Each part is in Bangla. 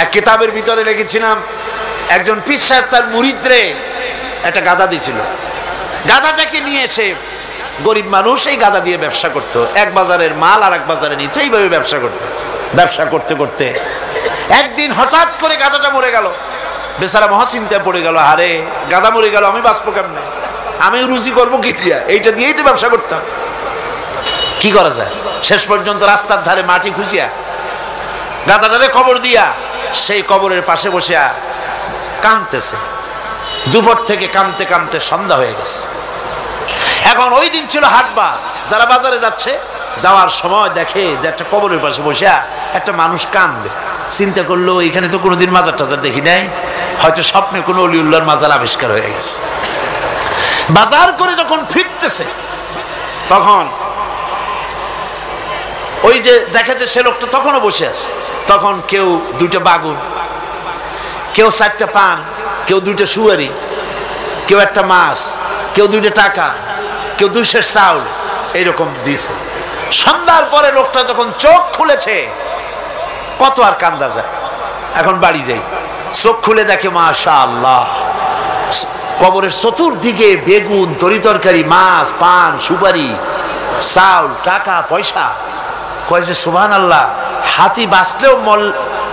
এক কিতাবের ভিতরে লিখেছিলাম, একজন পীর সাহেব তার মুরিদরে একটা গাধা দিয়েছিল। গাধাটাকে নিয়ে এসে গরিব মানুষ এই গাধা দিয়ে ব্যবসা করতো, এক বাজারের মাল আর এক বাজারে নিত, এইভাবে ব্যবসা করতো। ব্যবসা করতে করতে একদিন হঠাৎ করে গাধাটা মরে গেল। বেচারা মহাচিন্তায় পড়ে গেল, আরে গাধা মরে গেল, আমি বাঁচবো কেমনে, আমি রুজি করবো কি দিয়া, এইটা দিয়েই তো ব্যবসা করতাম, কি করা যায়? শেষ পর্যন্ত রাস্তার ধারে মাটি খুঁজিয়া গাধাটারে কবর দিয়া সেই কবরের পাশে বসে কাঁদতেছে। দুপুর থেকে কাঁদতে কাঁদতে সন্ধ্যা হয়ে গেছে। এখন ওই দিন ছিল হাটবার, যারা বাজারে যাচ্ছে যাওয়ার সময় দেখে যে একটা কবরের পাশে বসে একটা মানুষ কাঁদবে। চিন্তা করলো এখানে তো কোনোদিন মাজার টাজার দেখি নাই, হয়তো স্বপ্নে কোনো অলিউল্লাহর মাজার আবিষ্কার হয়ে গেছে। বাজার করে যখন ফিরতেছে তখন ওই যে দেখে যে সে লোকটা তখনও বসে আছে। তখন কেউ দুইটা বাগুন, কেউ 4টা পান, কেউ 2টা সুয়ারি, কেউ একটা মাছ, কেউ 2টা টাকা, কেউ 200 চাউল এইরকম দিয়েছে। সন্ধ্যার পরে লোকটা যখন চোখ খুলেছে, কত আর কান্দা যায়, এখন বাড়ি যাই। চোখ খুলে দেখে মাশাআল্লাহ কবরের চতুর্দিকে বেগুন, তরি তরকারি, মাছ, পান, সুপারি, চাউল, টাকা পয়সা। কয় যে সুবহানাল্লাহ, হাতি বাঁচলেও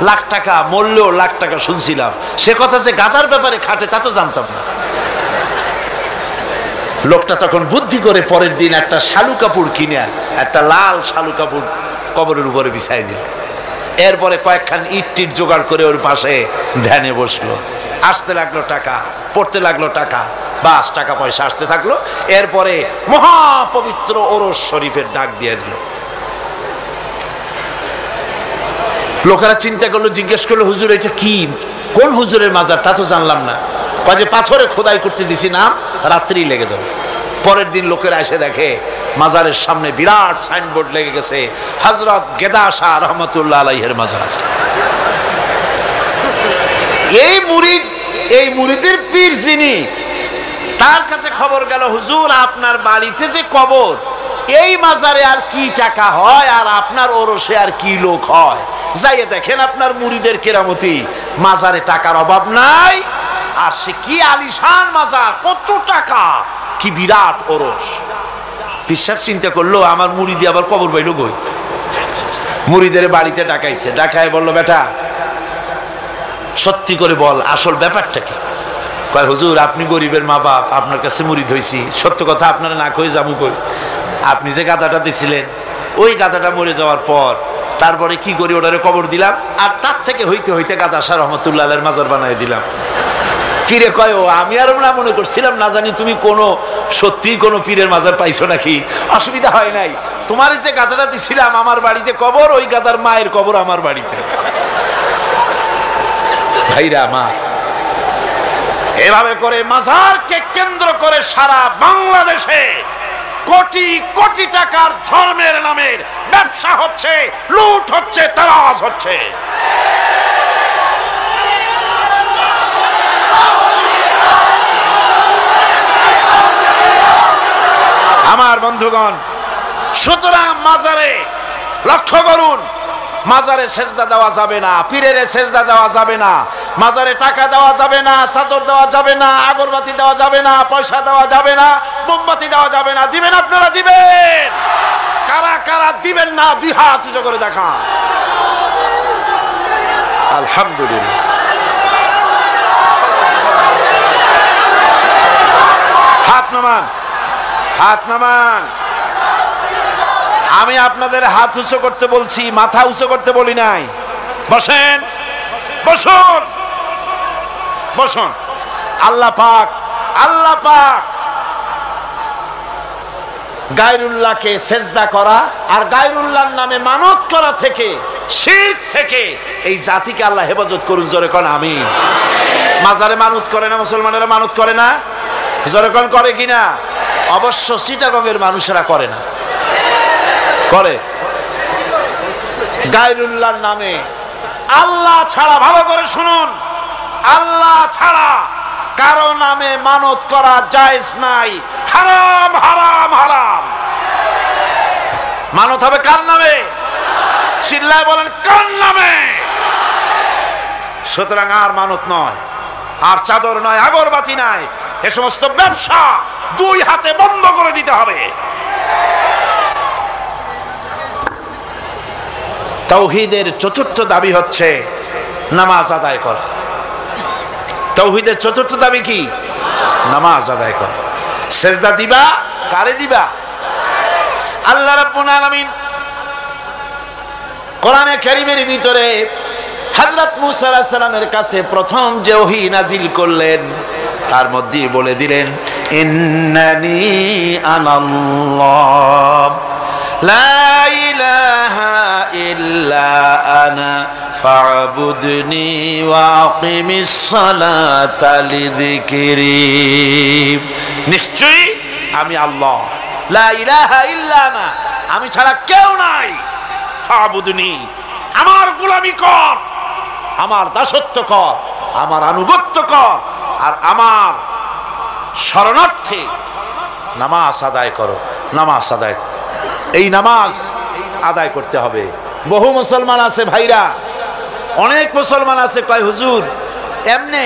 লাখ টাকা, মরলেও লাখ টাকা শুনছিলাম, সে কথা যে গাধার ব্যাপারে খাটে তা তো জানতাম না। লোকটা তখন বুদ্ধি করে পরের দিন একটা শালু কাপড় কিনে, একটা লাল শালু কাপড় কবরের উপরে বিছাই দিল। এরপরে কয়েকখান ইট টিট জোগাড় করে ওর পাশে ধ্যানে বসলো। আসতে লাগলো টাকা, পড়তে লাগলো টাকা, বাস টাকা পয়সা আসতে থাকলো। এরপরে মহাপবিত্র ওরস শরীফের ডাক দিয়ে দিল। লোকেরা চিন্তা করলো, জিজ্ঞেস করলো, হুজুর এটা কি, কোন হুজুরের মাজার? তা তো জানলাম না। কয় যে পাথরে খোদাই করতে দিছি, নাম রাত্রি লেগে যাবে। পরের দিন লোকেরা এসে দেখে মাজারের সামনে বিরাট সাইনবোর্ড লেগে গেছে, হযরত গেদা শাহ রহমাতুল্লাহ আলাইহির মাজার। এই মুরিদের পীর যিনি, তার কাছে খবর গেল, হুজুর আপনার বাড়িতে যে কবর, এই মাজারে আর কি টাকা হয় আর আপনার ওরসে আর কি লোক হয়, যাইয়ে দেখেন আপনার মুরিদের কেরামতি, মাজারে টাকার অভাব নাই, আর সে কি আলিশান মাজার, কত টাকা, কি বিরাট ওরস। পীর সাহেব চিন্তা করলো, আমার মুরিদি আবার কবর বাইল গই। মুরিদের বাড়িতে ডাকাইছে, ডাকায় বলল, বেটা সত্যি করে বল আসল ব্যাপারটা কি? কয় হুজুর আপনি গরিবের মা বাপ, আপনার কাছে মুরিদ হইছি, সত্য কথা আপনারা না কই যাবো কই? আপনি যে গাধাটা দিছিলেন, ওই গাধাটা মরে যাওয়ার পর তারপরে কি করি, ওটারে কবর দিলাম, আর তার থেকে হইতে হইতে গাদা শাহ রহমতুল্লাহ আলাইহির মাজার বানাই দিলাম। পীরে কয়, ও আমি আর না মনে করছিলাম, না জানি তুমি কোনো সত্যি কোনো পীরের মাজার পাইছো নাকি? অসুবিধা হয় নাই, তোমার যে গাধাটা দিছিলাম আমার বাড়িতে কবর, ওই গাধার মায়ের কবর আমার বাড়িতে। ভাইরা আমার, এভাবে করে মাজারকে কেন্দ্র করে সারা বাংলাদেশে কোটি কোটি টাকার ধর্মের নামের ব্যবসা হচ্ছে, লুট হচ্ছে, তারাজ হচ্ছে। আমার বন্ধুগণ, সুতরাং মাজারে লক্ষ্য করুন, মাজারে সেজদা দেওয়া যাবে না, পীরের সেজদা দেওয়া যাবে না, মাজারে টাকা দেওয়া যাবে না, চাদর দেওয়া যাবে না, আগরবাতি দেওয়া যাবে না, পয়সা দেওয়া যাবে না, মোমবাতি দেওয়া যাবে না। দিবেন আপনারা? দিবেন? কারা কারা দিবেন না? 2 হাত উঁচু করে দেখান। আলহামদুলিল্লাহ। হাত নামান, হাত নামান। আমি আপনাদের হাত উঁচু করতে বলছি, মাথা উঁচু করতে বলি নাই। বসেন, বসুন, বসুন। আল্লাহ পাক, আল্লাহ পাক গায়রুল্লাহকে সেজদা করা আর গায়রুল্লাহর নামে মানত করা থেকে, শিরক থেকে এই জাতিকে আল্লাহ হেফাজত করুন। জোরে কোন আমিন। মাজারে মানত করে না, মুসলমানেরা মানত করে না, জোরে কোন করে কিনা? অবশ্য চিটাগংয়ের মানুষেরা করে না, করে। গায়রুল্লাহর নামে, আল্লাহ ছাড়া, ভালো করে শুনুন, আল্লাহ ছাড়া কারো নামে মানত করা জায়েজ নাই, হারাম হারাম হারাম। মানত হবে কার নামে? চিল্লায় বলেন, কার নামে? সুতরাং আর মানত নয়, আর চাদর নয়, আগরবাতি নাই, এ সমস্ত ব্যবসা দুই হাতে বন্ধ করে দিতে হবে। তাওহীদের চতুর্থ দাবি হচ্ছে নামাজ আদায় করা। তাওহীদের চতুর্থ দাবি কি? নামাজ আদায় করা। সেজদা দিবা কারে দিবা? আল্লাহ রাব্বুল আলামিন কোরআনে কারীমের ভিতরে হযরত মুসা আলাইহিস সালামের কাছে প্রথম যে ওহী নাজিল করলেন তার মধ্যে বলে দিলেন, ইন্নানি আনাল্লাহ লা ইলাহা ইল্লা আনা ফা'বুদনি ওয়া আকিমিস সালাতা লিযিকরি। নিশ্চয়ই আমি আল্লাহ, লা ইলাহা ইল্লা আনা, আমি ছাড়া কেউ নাই। ফা'বুদনি, আমার গোলামি কর, আমার দাসত্ব কর, আমার আনুগত্য কর, আর আমার শরণার্থে নামাজ আদায় করো। নামাজ আদায়, এই নামাজ আদায় করতে হবে। বহু মুসলমান আছে ভাইরা, অনেক মুসলমান আছে কয় হুজুর এমনে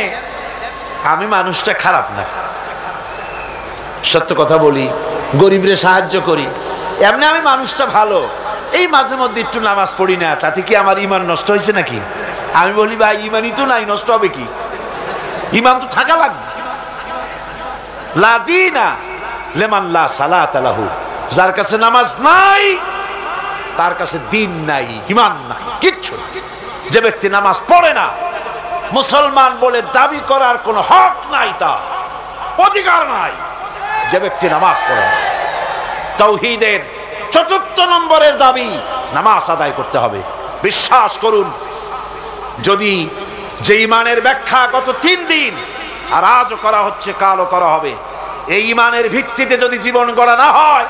আমি মানুষটা খারাপ না, সত্য কথা বলি, গরিবরে সাহায্য করি, এমনি আমি মানুষটা ভালো, এই মাঝে মধ্যে একটু নামাজ পড়ি না, তাতে কি আমার ঈমান নষ্ট হয়েছে নাকি? আমি বলি ভাই ঈমানই তো নাই, নষ্ট হবে কি? ঈমান তো থাকা লাগবে। লা দীনা লিমান লা সালাতা লাহু, যার কাছে নামাজ নাই তার কাছে দিন নাই, ঈমান নাই, কিচ্ছু না। যে ব্যক্তি নামাজ পড়ে না, মুসলমান বলে দাবি করার কোনো হক নাই, তার অধিকার নাই। যে ব্যক্তি নামাজ পড়ে না, তাওহীদের চতুর্থ নম্বরের দাবি নামাজ আদায় করতে হবে। বিশ্বাস করুন, যদি যে ঈমানের ব্যাখ্যা গত 3 দিন আর আজও করা হচ্ছে, কালও করা হবে, এই ঈমানের ভিত্তিতে যদি জীবন গড়া না হয়,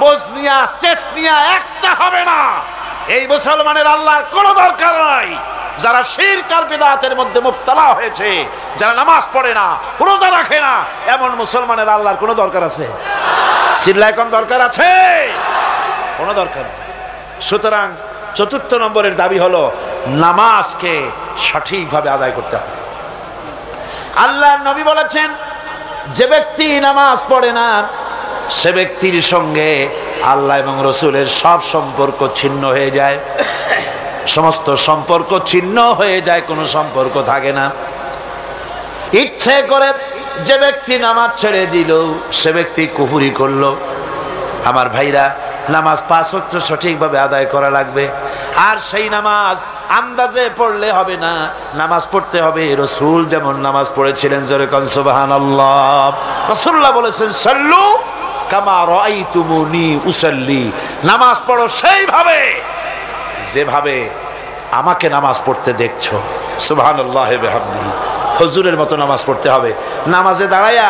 বসনিয়া চেচনিয়া একটা হবে না। এই মুসলমানের আল্লাহর কোনো দরকার নাই। যারা শিরক আর বিদআতের মধ্যে মুবতালা হয়েছে, যারা নামাজ পড়ে না, রোজা রাখে না, এমন মুসলমানের আল্লাহর কোনো দরকার আছে? চিল্লায় কোন দরকার আছে? কোনো দরকার নেই। সুতরাং চতুর্থ নম্বরের দাবি হলো নামাজকে সঠিকভাবে আদায় করতে হবে। আল্লাহর নবী বলেছেন, যে ব্যক্তি নামাজ পড়ে না সে ব্যক্তির সঙ্গে আল্লাহ এবং রসুলের সব সম্পর্ক ছিন্ন হয়ে যায়। সমস্ত সম্পর্ক ছিন্ন হয়ে যায়, কোনো সম্পর্ক থাকে না। ইচ্ছে করে যে ব্যক্তি নামাজ ছেড়ে দিল সে ব্যক্তি কুফরি করলো। আমার ভাইরা, নামাজ 5 ওয়াক্ত সঠিকভাবে আদায় করা লাগবে। আর সেই নামাজ আন্দাজে পড়লে হবে না, নামাজ পড়তে হবে রাসূল যেমন নামাজ পড়েছিলেন। জোরে কোন সুবহানাল্লাহ। রাসূলুল্লাহ বলেছেন, সাল্লু কামা রাআইতুমুনি উসাল্লি, নামাজ পড়ো সেইভাবে যেভাবে আমাকে নামাজ পড়তে দেখছো। সুবহানাল্লাহ ওয়া বিহামদিহি। হুজুরের মতো নামাজ পড়তে হবে। নামাজে দাঁড়ায়া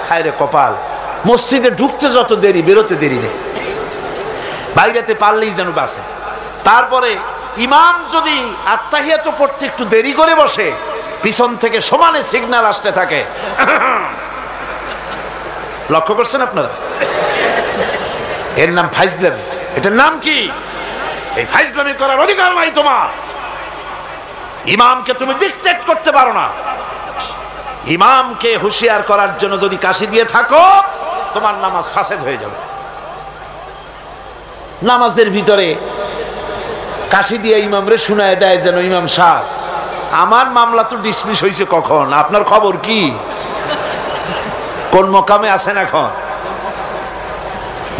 হায়রে কপাল, মসজিদে ঢুকতে যত দেরি, বেরোতে দেরি নেই, বাইরেতে পারলেই যেন বাসে। তারপরে ইমাম যদি আত্তাহিয়াত পড়তে একটু দেরি করে বসে, পিছন থেকে সমানে সিগন্যাল আসতে থাকে। লক্ষ্য করছেন আপনারা? এর নাম ফাইজলামি। এটার নাম কি? এই ফাইজলামি করার অধিকার নাই তোমার। ইমামকে তুমি ডিকটেট করতে পারো না। ইমামকে হুঁশিয়ার করার জন্য যদি কাশি দিয়ে থাকো, তোমার নামাজ ফাসেদ হয়ে যাবে। নামাজের ভিতরে কাশি দিয়ে ইমামরে শুনায় দেয় যেন, ইমাম সাহেব আমার মামলা তো ডিসমিস হয়েছে কখন, আপনার খবর কি, কোন মকামে আছেন এখন?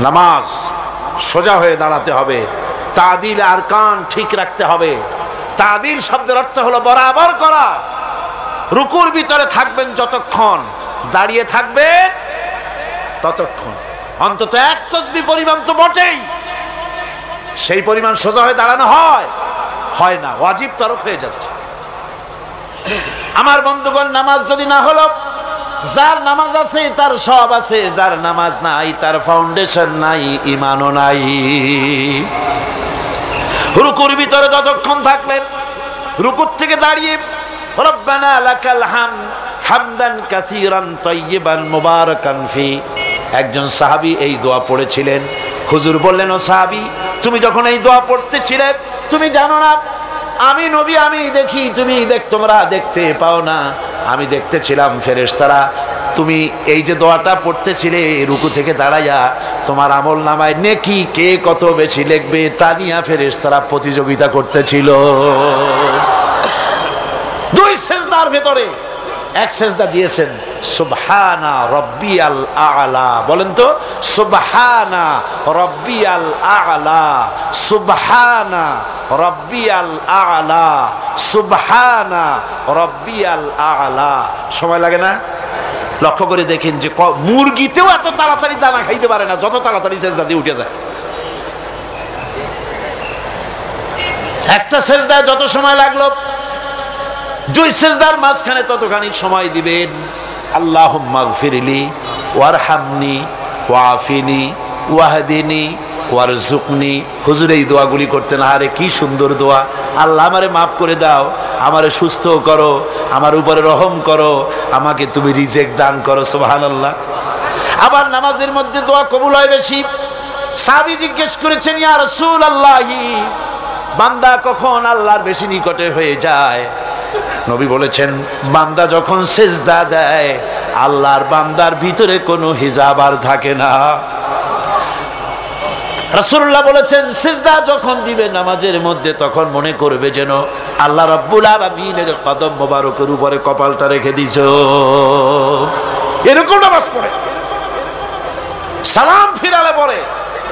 নামাজ সোজা হয়ে দাঁড়াতে হবে, তাদিল আর কান ঠিক রাখতে হবে। তাদিল শব্দের অর্থ হলো বরাবর করা। রুকুর ভিতরে থাকবেন যতক্ষণ, দাঁড়িয়ে থাকবেন ততক্ষণ, অন্তত 1 তাসবিহ পরিমাণ তো বটেই। সেই পরিমাণ সোজা হয়ে দাঁড়ানো হয় না, ওয়াজিব তরক হয়ে যাচ্ছে। আমার বন্ধুগণ, নামাজ যদি না হলো, যার নামাজ আছে তার সব আছে, যার নামাজ নাই তার ফাউন্ডেশন নাই, ঈমানও নাই। রুকুর ভিতরে যতক্ষণ থাকলেন, রুকুর থেকে দাঁড়িয়ে রব্বানা লাকাল হামদ হামদান কাসীরান তাইয়িবান মুবারাকান ফি, একজন সাহাবী এই দোয়া পড়েছিলেন। হুজুর বললেন, ও সাহাবী, তুমি যখন এই দোয়া পড়তেছিলে তুমি জানো না আমি নবী, আমি দেখি, তুমি তোমরা দেখতে পাও না। আমি দেখতেছিলাম ফেরেশতারা তুমি এই যে দোয়াটা পড়তেছিলে রুকু থেকে দাঁড়াইয়া, তোমার আমল নামায় নেকি কে কত বেশি লিখবে তা নিয়ে ফেরেশতারা প্রতিযোগিতা করতেছিল। দুই সেজদার ভেতরে এক সেজদা দিয়েছেন সুবহানা রব্বিয়াল আ'লা। বলেন তো সুবহানা রব্বিয়াল আ'লা, সুবহানা রব্বিয়াল আ'লা, সুবহানা রব্বিয়াল আ'লা। সময় লাগে না? লক্ষ্য করে দেখেন যে মুরগিতেও এত তাড়াতাড়ি দানা খাইতে পারে না যত তাড়াতাড়ি সেজদা দিয়ে উঠে যায়। একটা সেজদায় যত সময় লাগলো, দুই সেজদার মাঝখানে ততখানি সময় দিবেন। আল্লাহুম্মা গফিরলি ওয়ারহামনি ওয়াফিনি ওয়াহদিনি ওয়ারজুকনি। হুজুর এই দোয়াগুলি করতেন, আরে কি সুন্দর দোয়া। আল্লাহ আমারে মাফ করে দাও, আমারে সুস্থ করো, আমার উপরে রহম করো, আমাকে তুমি রিজিক দান করো। সুবহানাল্লাহ। আবার নামাজের মধ্যে দোয়া কবুল হয় বেশি। সাহাবী জিজ্ঞেস করেছেন, ইয়া রাসূলুল্লাহি, বান্দা কখন আল্লাহর বেশি নিকটে হয়ে যায়? নবী বলেছেন, বান্দা যখন সেজদা দেয় আল্লাহর বান্দার ভিতরে কোনো হিজাব আর থাকে না। রাসূলুল্লাহ বলেছেন, সিজদা যখন দিবে নামাজের মধ্যে তখন মনে করবে যেন আল্লাহ রাব্বুল আলামিনের কদম মোবারকের উপরে কপালটা রেখে দিছো। এরকম নামাজ পড়ে সালাম ফিরালে পরে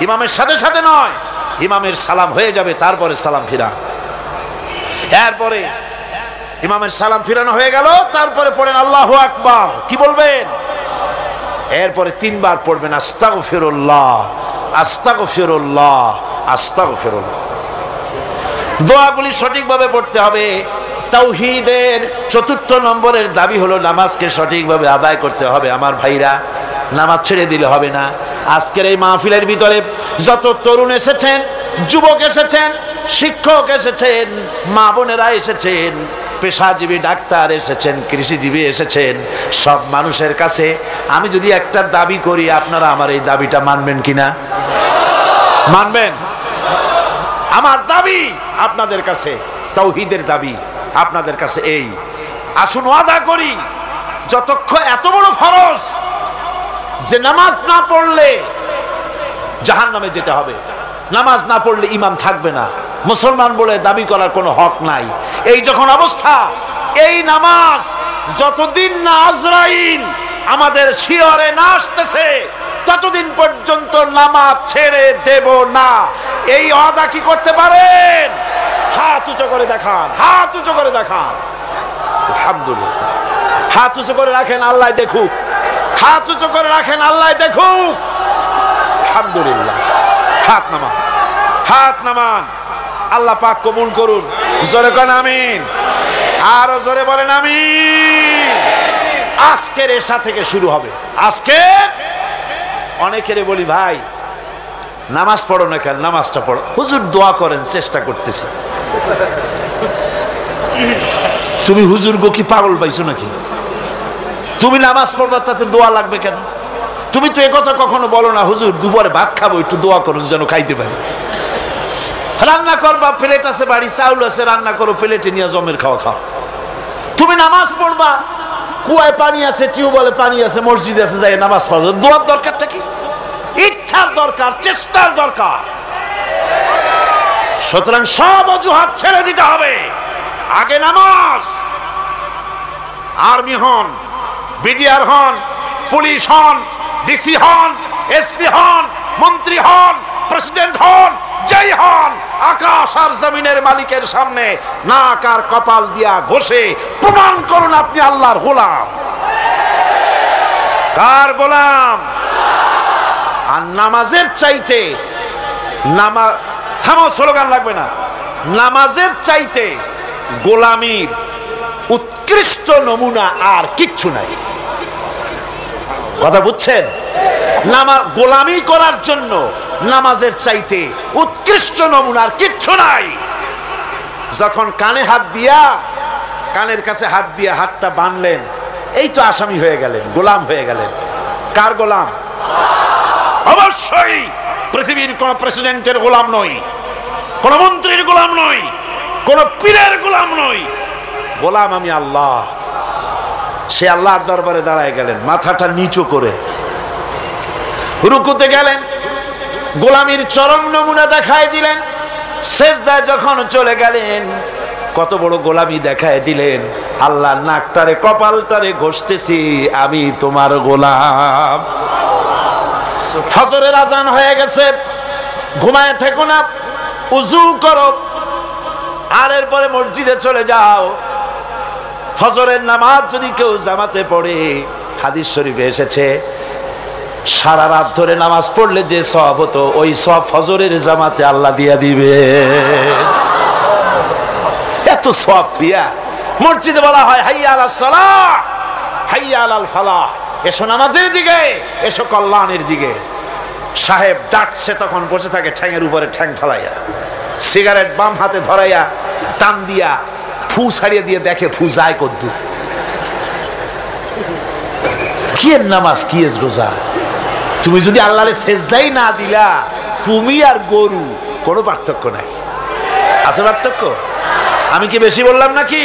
ইমামের সাথে সাথে নয়, ইমামের সালাম হয়ে যাবে তারপরে সালাম ফিরা। এরপরে ইমামের সালাম ফিরানো হয়ে গেল, তারপরে পড়েন আল্লাহু আকবার। কি বলবেন? এরপরে তিনবার পড়বেন আস্তাগফিরুল্লাহ, আস্তাগফিরুল্লাহ, আস্তাগফিরুল্লাহ। দোয়াগুলি সঠিকভাবে পড়তে হবে। তাওহীদের ৪র্থ নম্বরের দাবি হলো নামাজকে সঠিকভাবে আদায় করতে হবে। আমার ভাইরা, নামাজ ছেড়ে দিলে হবে না। আজকের এই মাহফিলের ভিতরে যত তরুণ এসেছেন, যুবক এসেছেন, শিক্ষক এসেছেন, মা বোনেরা এসেছেন, পেশাজীবী ডাক্তার এসেছেন, কৃষিজীবী এসেছেন, সব মানুষের কাছে আমি যদি একটা দাবি করি, আপনারা আমার এই দাবিটা মানবেন কিনা? মানবেন? আমার দাবি আপনাদের কাছে, তাওহীদের দাবি আপনাদের কাছে এই, আসুন ওয়াদা করি, যতক্ষণ এত বড় ফরজ যে নামাজ না পড়লে জাহান্নামে যেতে হবে, নামাজ না পড়লে ঈমান থাকবে না, মুসলমান বলে দাবি করার কোনো হক নাই, এই যখন অবস্থা, এই নামাজ যতদিন না আজরাইল আমাদের শিয়রে না আসতেছে ততদিন পর্যন্ত নামাজ ছেড়ে দেব না। এই ওয়াদা কি করতে পারেন? হাত উঁচু করে দেখান, হাত উঁচু করে দেখান। আলহামদুলিল্লাহ। হাত উঁচু করে রাখেন, আল্লাহ দেখুক। হাত উঁচু করে রাখেন, আল্লাহ দেখুক। আলহামদুলিল্লাহ। হাত নামান, হাত নামান। আল্লাহ পাক কবুল করুন। জোরে কোন আমিন, আরো জোরে বলেন আমিন। আজকের এশা থেকে শুরু হবে। আজকে অনেকের বলি, ভাই নামাজ পড়ো না কেন? নামাজটা পড়ো। হুজুর দোয়া করেন, চেষ্টা করতেছি। তুমি হুজুর গো কি পাগল পাইছো নাকি? তুমি নামাজ পড়বা তাতে দোয়া লাগবে কেন? তুমি তো একথা কখনো বলো না, হুজুর দুপুরে ভাত খাবো, একটু দোয়া করুন যেন খাইতে পারি। রান্না করবা, প্লেট আছে বাড়ি, চাউল আছে, রান্না করো, প্লেটে নিয়ে জমের খাওয়া খাও। তুমি নামাজ পড়বা, কুয়ায় পানি আছে, টিউবওয়েলে পানি আছে, মসজিদ আছে, যাই নামাজ পড়ো। দোয়ার দরকারটা কি? ইচ্ছার দরকার, চেষ্টার দরকার। সুতরাং সব অজুহাত ছেড়ে দিতে হবে। আগে নামাজ। আর্মি হন, বিডিআর হন, পুলিশ হন, ডিসি হন, এসপি হন, মন্ত্রী হন, প্রেসিডেন্ট হন, যাই হন, আকাশ আর জমিনের মালিকের সামনে নাক আর কপাল দিয়া ঘষে প্রমাণ করুন আপনি আল্লাহর গোলাম। কার গোলাম? আর নামাজের চাইতে, থামো, স্লোগান লাগবে না। নামাজের চাইতে গোলামির উৎকৃষ্ট নমুনা আর কিচ্ছু নাই। কথা বুঝছেন? গোলামি করার জন্য নামাজের চাইতে উৎকৃষ্ট নমুনার কিচ্ছু নাই। যখন কানে হাত দিয়া, কানের কাছে হাত দিয়া হাতটা বাঁধলেন, এই তো আসামি হয়ে গেলেন, গোলাম হয়ে গেলেন। কার গোলাম? অবশ্যই পৃথিবীর কোন প্রেসিডেন্টের গোলাম নই, কোন মন্ত্রীর গোলাম নই, কোন পীরের গোলাম নই, গোলাম আমি আল্লাহ। সে আল্লাহর দরবারে দাঁড়ায় গেলেন, মাথাটা নিচু করে রুকুতে গেলেন, গোলামির চরম নমুনা দেখায় দিলেন। সেজদায় যখন চলে গেলেন, কত বড় গোলামি দেখায় দিলেন। আল্লাহ নাকটারে কপালটারে ঘষতেছি, আমি তোমার গোলাম। ফজরের আজান হয়ে গেছে, ঘুমায় থেকো না, উযু করো, আর এরপরে মসজিদে চলে যাও। ফজরের নামাজ যদি কেউ জামাতে পড়ে, হাদিস শরীফে এসেছে সারা রাত ধরে নামাজ পড়লে যে সওয়াব হতো, ওই সওয়াব ফজরের জামাতে আল্লাহ দিয়া দিবে। এত সওয়াব দিয়া মসজিদে বলা হয় হাইয়া আলাস সালাহ, হাইয়া আলাল ফালাহ, এসো নামাজের দিকে, এসো কল্যাণের দিকে। সাহেব ডাকছে, তখন বসে থাকে ঠ্যাঙের উপরে ঠ্যাং ফেলাইয়া, সিগারেট বাম হাতে ধরাইয়া টান দিয়া ফু ছাড়িয়ে দিয়ে দেখে ফু যায় কদ্দুর। কি এর নামাজ, কি এর রোজা? তুমি যদি আল্লাহরে সেজদাই না দিলা, তুমি আর গরু কোনো পার্থক্য নাই। আছে পার্থক্য? আমি কি বেশি বললাম নাকি?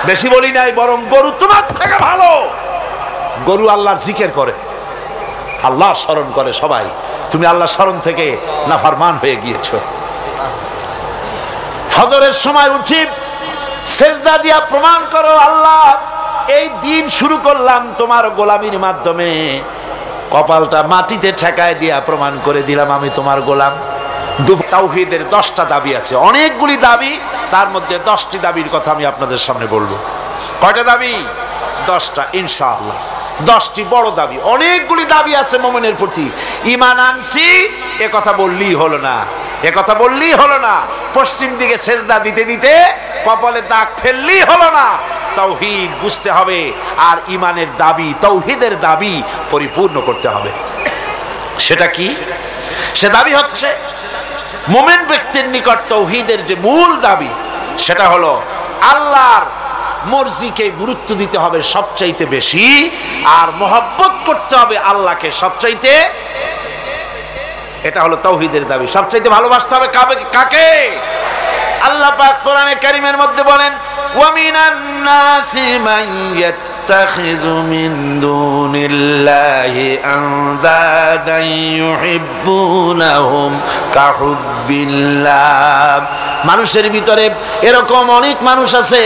বেশি বলি নাই, বরং গরু তোমার থেকে ভালো। গরু আল্লাহর জিকির করে, আল্লাহর স্মরণ করে সবাই, তুমি আল্লাহর স্মরণ থেকে নাফরমান হয়ে গিয়েছো। ফজরের সময় উঠি সেজদা দিয়া প্রমাণ করো, আল্লাহ এই দিন শুরু করলাম তোমার গোলামির মাধ্যমে, কপালটা মাটিতে ঠেকায় দিয়া প্রমাণ করে দিলাম আমি তোমার গোলাম। তাওহীদের 10টা দাবি আছে, অনেকগুলি দাবি, তার মধ্যে 10টি দাবির কথা আমি আপনাদের সামনে বলবো। কয়টা দাবি? 10টা ইনশাআল্লাহ। 10টি বড় দাবি, অনেকগুলি দাবি আছে মুমিনের প্রতি। ঈমান আনছি এ কথা বললেই হলো না, এ কথা বললেই হলো না। পশ্চিম দিকে সেজদা দিতে দিতে কপালে দাগ ফেললেই হলো না, তাওহীদ বুঝতে হবে, আর ঈমানের দাবি, তাওহীদের দাবি পরিপূর্ণ করতে হবে। সেটা কি? সে দাবি হচ্ছে মুমিন ব্যক্তির নিকট তাওহীদের যে মূল দাবি, সেটা হলো আল্লাহর মর্জিকে গুরুত্ব দিতে হবে সবচাইতে বেশি, আর মহব্বত করতে হবে আল্লাহকে সবচাইতে। এটা হলো তাওহীদের দাবি। সবচাইতে ভালোবাসতে হবে কাকে? আল্লাহ পাক কোরআনে কারীমের মধ্যে বলেন, ওয়া মিনান নাসি মান ইয়াত্তাখিযু মিন দুনিল্লাহি আনদাদান ইউহিব্বুনাহুম কাহুব্বিল্লাহ। মানুষের ভিতরে এরকম অনেক মানুষ আছে,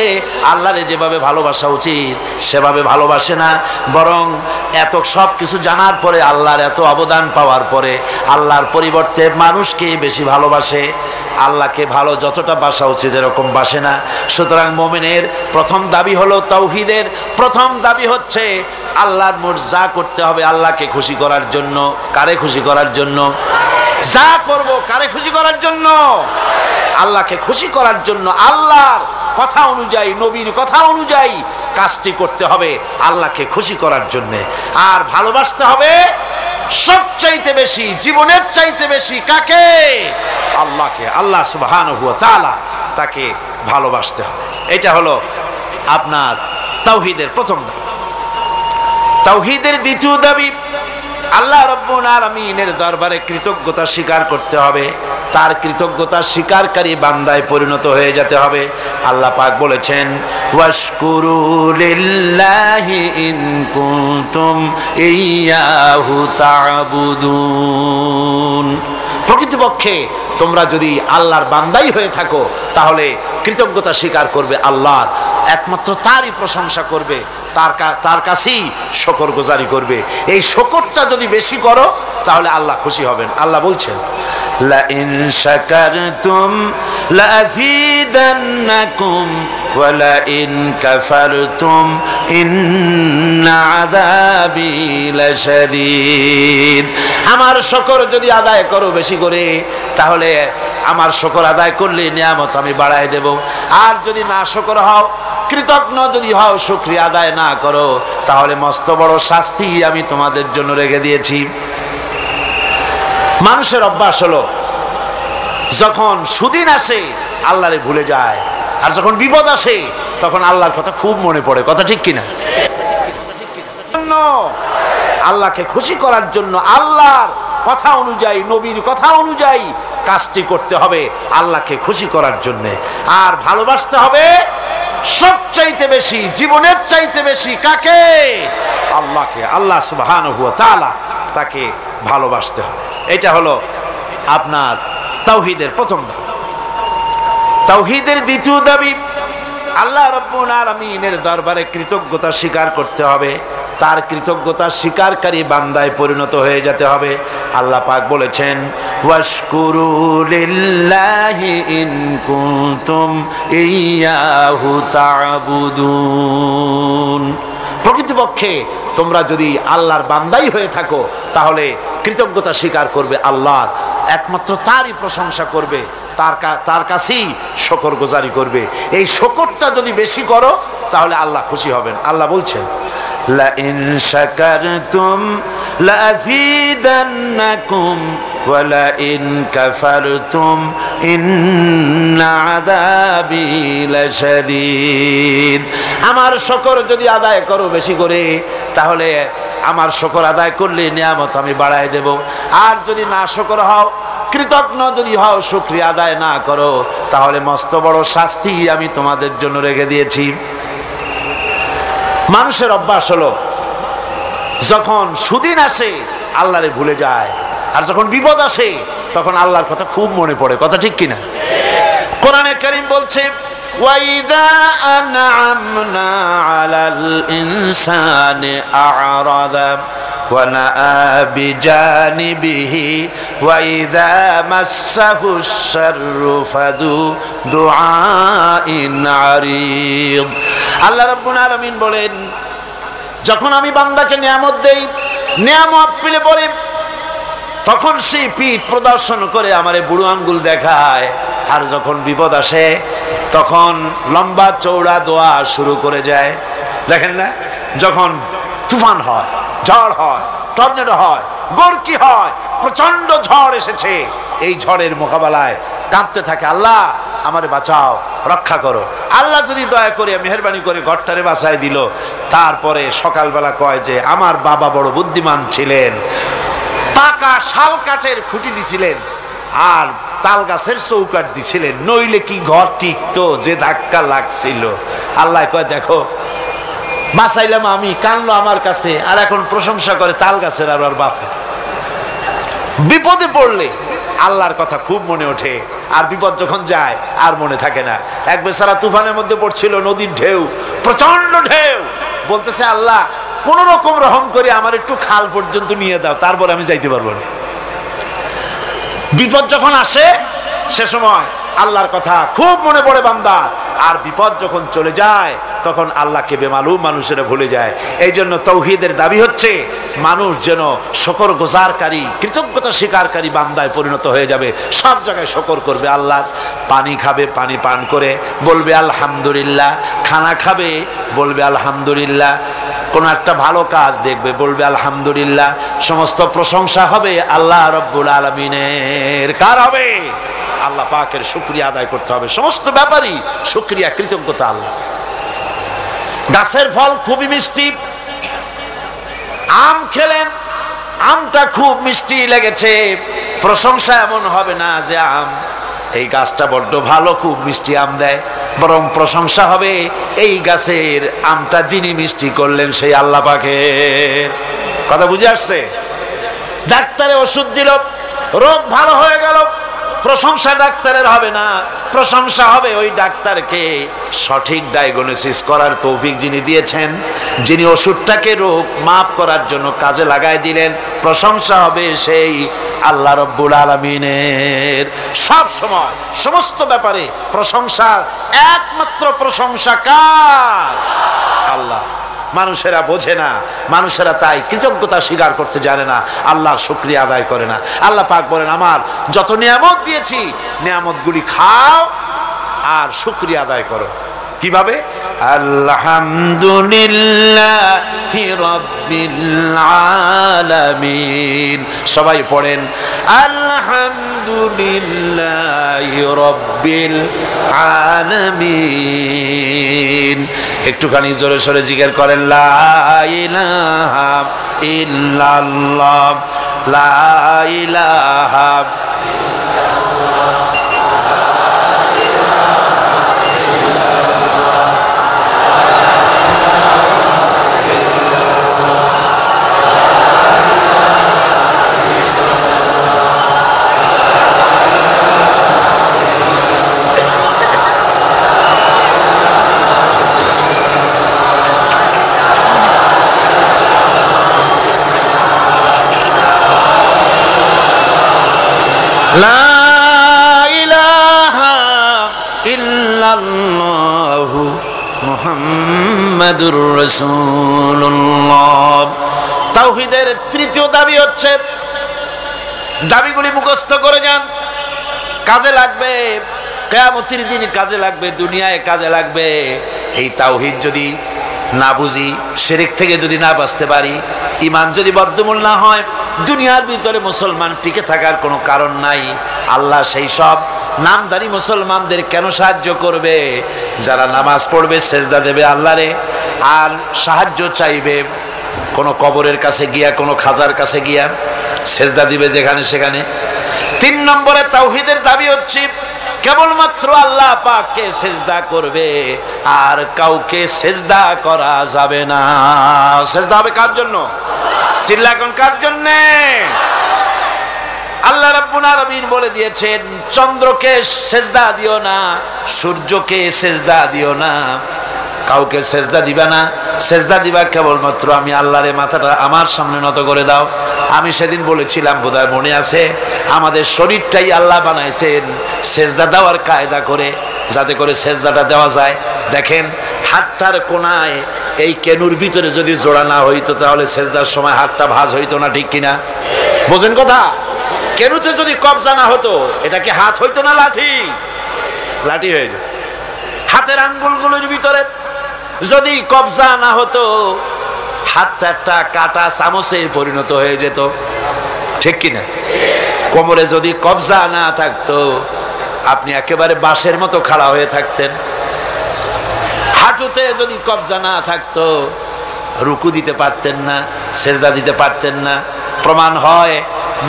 আল্লাহরে যেভাবে ভালোবাসা উচিত সেভাবে ভালোবাসে না, বরং এত সব কিছু জানার পরে, আল্লাহর এত অবদান পাওয়ার পরে আল্লাহর পরিবর্তে মানুষকে বেশি ভালোবাসে, আল্লাহকে ভালো যতটা বাসা উচিত এরকম বাসে না। সুতরাং মুমিনের প্রথম দাবি হলো, তাওহীদের প্রথম দাবি হচ্ছে আল্লাহর যা করতে হবে আল্লাহকে খুশি করার জন্য। কারে খুশি করার জন্য? যা করব কারে খুশি করার জন্য? আল্লাহকে খুশি করার জন্য। আল্লাহর কথা অনুযায়ী, নবীর কথা অনুযায়ী কাজটি করতে হবে আল্লাহকে খুশি করার জন্য। আর ভালোবাসতে হবে সবচাইতে বেশি, জীবনের চাইতে বেশি কাকে? আল্লাহকে। আল্লাহ সুবহানাহু ওয়া তাআলা, তাকে ভালোবাসতে হবে। এটা হলো আপনার তাওহীদের প্রথম দাবি। তাওহীদের দ্বিতীয় দাবি, আল্লাহ রাব্বুল আলামিনের দরবারে কৃতজ্ঞতা স্বীকার করতে হবে, তার কৃতজ্ঞতা স্বীকারকারী বান্দায় পরিণত হয়ে যেতে হবে। আল্লাহ পাক বলেছেন, ওয়াশকুরু লিল্লাহি ইন কুনতুম ইয়্যাহু তা'বুদুন। প্রকৃতপক্ষে তোমরা যদি আল্লাহর বান্দাই হয়ে থাকো, তাহলে কৃতজ্ঞতা স্বীকার করবে আল্লাহর, একমাত্র তারই প্রশংসা করবে, তার কাছেই শুকরগুজারি করবে। এই শুকরটা যদি বেশি করো তাহলে আল্লাহ খুশি হবেন। আল্লাহ বলছেন, লা ইন শাকারতুম লাযীদান্নাকুম ওয়া লা ইন কাফারতুম ইন্না আযাবি লাশাদীদ। আমার শুকর যদি আদায় করো বেশি করে, তাহলে আমার শুকর আদায় করলে নিয়ামত আমি বাড়ায় দেব। আর যদি না শুকর হও, কৃতজ্ঞ যদি হও, শুকরিয়া আদায় না করো, তাহলে মস্ত বড় শাস্তি আমি তোমাদের জন্য রেখে দিয়েছি। মানুষের অভ্যাস হলো যখন সুদিন আসে আল্লাহরে ভুলে যায়, আর যখন বিপদ আসে তখন আল্লাহর কথা খুব মনে পড়ে। কথা ঠিক কিনা? আল্লাহকে খুশি করার জন্য, আল্লাহর কথা অনুযায়ী, নবীর কথা অনুযায়ী কাজটি করতে হবে আল্লাহকে খুশি করার জন্য। আর ভালোবাসতে হবে সবচাইতে বেশি, জীবনের চাইতে বেশি কাকে? আল্লাহকে। আল্লাহ সুবহানাহু ওয়া তাআলা, তাকে ভালোবাসতে হবে। এটা হলো আপনার তাওহীদের প্রথম দাবি। তাওহীদের দ্বিতীয় দাবি, আল্লাহ রাব্বুল আলামিনের দরবারে কৃতজ্ঞতা স্বীকার করতে হবে, তার কৃতজ্ঞতা স্বীকারকারী বান্দায় পরিণত হয়ে যেতে হবে। আল্লাহ পাক বলেছেন, ওয়াশকুরু লিল্লাহি ইন কুনতুম ইয়্যাহু তা'বুদুন। প্রকৃতপক্ষে তোমরা যদি আল্লাহর বান্দাই হয়ে থাকো তাহলে কৃতজ্ঞতা স্বীকার করবে আল্লাহর, একমাত্র তারই প্রশংসা করবে, তার কাছেই শুকরগুজারি করবে। এই শুকরটা যদি বেশি করো তাহলে আল্লাহ খুশি হবেন। আল্লাহ বলছেন, লা ইন শাকারতুম লাযীদান্নাকুম ওয়া লা ইন কাফারতুম ইন্না আযাবি লাশাদীদ। আমার শুকর যদি আদায় করো বেশি করে, তাহলে আমার শুকর আদায় করলে নিয়ামত আমি বাড়ায় দেব। আর যদি না শুকর হও, কৃতজ্ঞ যদি হও, শুকরিয়া আদায় না করো, তাহলে মস্ত বড় শাস্তি আমি তোমাদের জন্য রেখে দিয়েছি। মানুষের অভ্যাস হলো যখন সুদিন আসে আল্লাহরে ভুলে যায়, আর যখন বিপদ আসে তখন আল্লাহর কথা খুব মনে পড়ে। কথা ঠিক কিনা? কোরআনে কারীম বলছে, ওয়াইদা আনআমনা আলাল ইনসানি আ'রাদা ওয়া নাআ বিজানিবিহি ওয়াইদা মাসসাহুশ শাররু ফাযু দুআইন আরিদ। আল্লাহ রাব্বুল আলামিন বলেন, যখন আমি বান্দাকে নিয়ামত দেই, নিয়ামত পেলে পরে তখন সে পিঠ প্রদর্শন করে আমারে বুড়ো আঙ্গুল দেখায়, আর যখন বিপদ আসে তখন লম্বা চৌড়া দোয়া শুরু করে যায়। দেখেন না, যখন তুফান হয়, ঝড় হয়, টর্নেডো হয়, গর্কি হয়, প্রচন্ড ঝড় এসেছে, এই ঝড়ের মোকাবেলায় কাঁদতে থাকে, আল্লাহ আমারে বাঁচাও, রক্ষা করো। আল্লাহ যদি দয়া করে মেহেরবানি করে ঘরটারে বাঁচায় দিল, তারপরে সকালবেলা কয় যে আমার বাবা বড় বুদ্ধিমান ছিলেন, পাকা শাল কাঠের খুঁটি দিছিলেন আর তাল গাছের চৌকাঠ দিছিলেন, নইলে কি ঘর টিকতো, যে ধাক্কা লাগছিল। আল্লাহ কয় দেখো বাঁচাইলাম আমি, কানলো আমার কাছে, আর এখন প্রশংসা করে তাল গাছের আর ওর বাপের। বিপদে পড়লে আল্লাহর কথা খুব মনে ওঠে, আর বিপদ যখন যায় আর মনে থাকে না। এক বেচারা তুফানের মধ্যে পড়ছিল, নদীর ঢেউ, প্রচন্ড ঢেউ, বলতেছে আল্লাহ কোন রকম রহম করে আমার একটু খাল পর্যন্ত নিয়ে দাও, তারপর আমি যাইতে পারবো না। বিপদ যখন আসে সে সময় আল্লাহর কথা খুব মনে পড়ে বান্দার, আর বিপদ যখন চলে যায় তখন আল্লাহকে বেমালুম মানুষেরা ভুলে যায়। এই জন্য তাওহীদের দাবি হচ্ছে মানুষ যেন শুকরগুজারকারী, কৃতজ্ঞতা স্বীকারকারী বান্দায় পরিণত হয়ে যাবে, সব জায়গায় শুকর করবে আল্লাহর। পানি খাবে, পানি পান করে বলবে আলহামদুলিল্লাহ, খানা খাবে বলবে আলহামদুলিল্লাহ, কোন একটা ভালো কাজ দেখবে বলবে আলহামদুলিল্লাহ। সমস্ত প্রশংসা হবে আল্লাহ রাব্বুল আলামিনের। কার হবে? আল্লাহ পাকের শুকরিয়া আদায় করতে হবে সমস্ত ব্যাপারই, শুকরিয়া কৃতজ্ঞতা আল্লাহ। গাছের ফল খুবই মিষ্টি, আম খেলেন, আমটা খুব মিষ্টি লেগেছে, প্রশংসা এমন হবে না যে আম, এই গাছটা বড্ড ভালো, খুব মিষ্টি আম দেয়, বরং প্রশংসা হবে এই গাছের আমটা যিনি মিষ্টি করলেন সেই আল্লাহ পাকের। কথা বুঝে আসছে? ডাক্তারে ওষুধ দিল, রোগ ভালো হয়ে গেল, প্রশংসা ডাক্তারের হবে না, প্রশংসা হবে ওই ডাক্তারকে সঠিক ডায়াগনোসিস করার তৌফিক যিনি দিয়েছেন, যিনি ওষুধটাকে রোগ মাপ করার জন্য কাজে লাগাই দিলেন, প্রশংসা হবে সেই আল্লাহ রাব্বুল আলামিনের। সব সময় সমস্ত ব্যাপারে প্রশংসা, একমাত্র প্রশংসা কার? আল্লাহ। মানুষেরা বোঝে না, মানুষেরা তাই কৃতজ্ঞতা স্বীকার করতে জানে না, আল্লাহর শুকরিয়া আদায় করে না। আল্লাহ পাক বলেন আমার যত নিয়ামত দিয়েছি নিয়ামতগুলি খাও আর শুকরিয়া আদায় করো। কিভাবে? আলহামদুলিল্লাহি রাব্বিল আলামিন। সবাই পড়েন আলহামদুলিল্লাহি রাব্বিল আলামিন। একটুখানি জোরে সোরে জিকির করেন লা ইলাহা ইল্লাল্লাহ, লা ইলাহা লা ইলাহা ইল্লাল্লাহু মুহাম্মাদুর রাসূলুল্লাহ। তাওহীদের তৃতীয় দাবি হচ্ছে, দাবিগুলি মুখস্থ করে যান, কাজে লাগবে, কিয়ামতের দিন কাজে লাগবে, দুনিয়ায় কাজে লাগবে। এই তাওহীদ যদি না বুঝি, শিরক থেকে যদি না বাঁচতে পারি, ঈমান যদি বদ্ধমূল না হয়, দুনিয়ার ভিতরে মুসলমান টিকে থাকার কোনো কারণ নাই। আল্লাহ সেই সব নামধারী মুসলমানদের কেন সাহায্য করবে যারা নামাজ পড়বে, সেজদা দেবে আল্লাহরে, আর সাহায্য চাইবে কোনো কবরের কাছে গিয়া, কোনো খাজার কাছে গিয়া সেজদা দিবে যেখানে সেখানে। 3 নম্বরে তাওহীদের দাবি হচ্ছে কেবলমাত্র আল্লাহ পাককে সেজদা করবে, আর কাউকে সেজদা করা যাবে না। সেজদা হবে কার জন্য? চিল্লা কোন কার জন্য? আল্লাহ রাব্বুল আলামিন বলে দিয়েছেন, চন্দ্রকে সেজদা দিও না, সূর্যকে সেজদা দিও না, কাউকে সেজদা দিবা না। সেজদা দিবা কেবলমাত্র আমি আল্লাহরে, মাথাটা আমার সামনে নত করে দাও। আমি সেদিন বলেছিলাম, বোধহয় মনে আছে, আমাদের শরীরটাই আল্লাহ বানাইছেন সেজদা দেওয়ার কায়দা করে, যাতে করে সেজদাটা দেওয়া যায়। দেখেন হাতটার কোনায় এই কেনুর ভিতরে যদি জোড়া না হইতো তাহলে সেজদার সময় হাতটা ভাঁজ হইতো না, ঠিক কিনা? বোঝেন কথা? কেনুতে যদি কবজা না হতো, এটা কি হাত হইতো না লাঠি? লাঠি হয়ে যেত। হাতের আঙ্গুলগুলোর ভিতরে যদি কবজা না হতো, হাতটা একটা কাটা চামচে পরিণত হয়ে যেত, ঠিক কিনা? কোমরে যদি কবজা না থাকতো, আপনি একেবারে বাঁশের মতো খাড়া হয়ে থাকতেন। হাঁটুতে যদি কবজা না থাকতো, রুকু দিতে পারতেন না, সেজদা দিতে পারতেন না। প্রমাণ হয়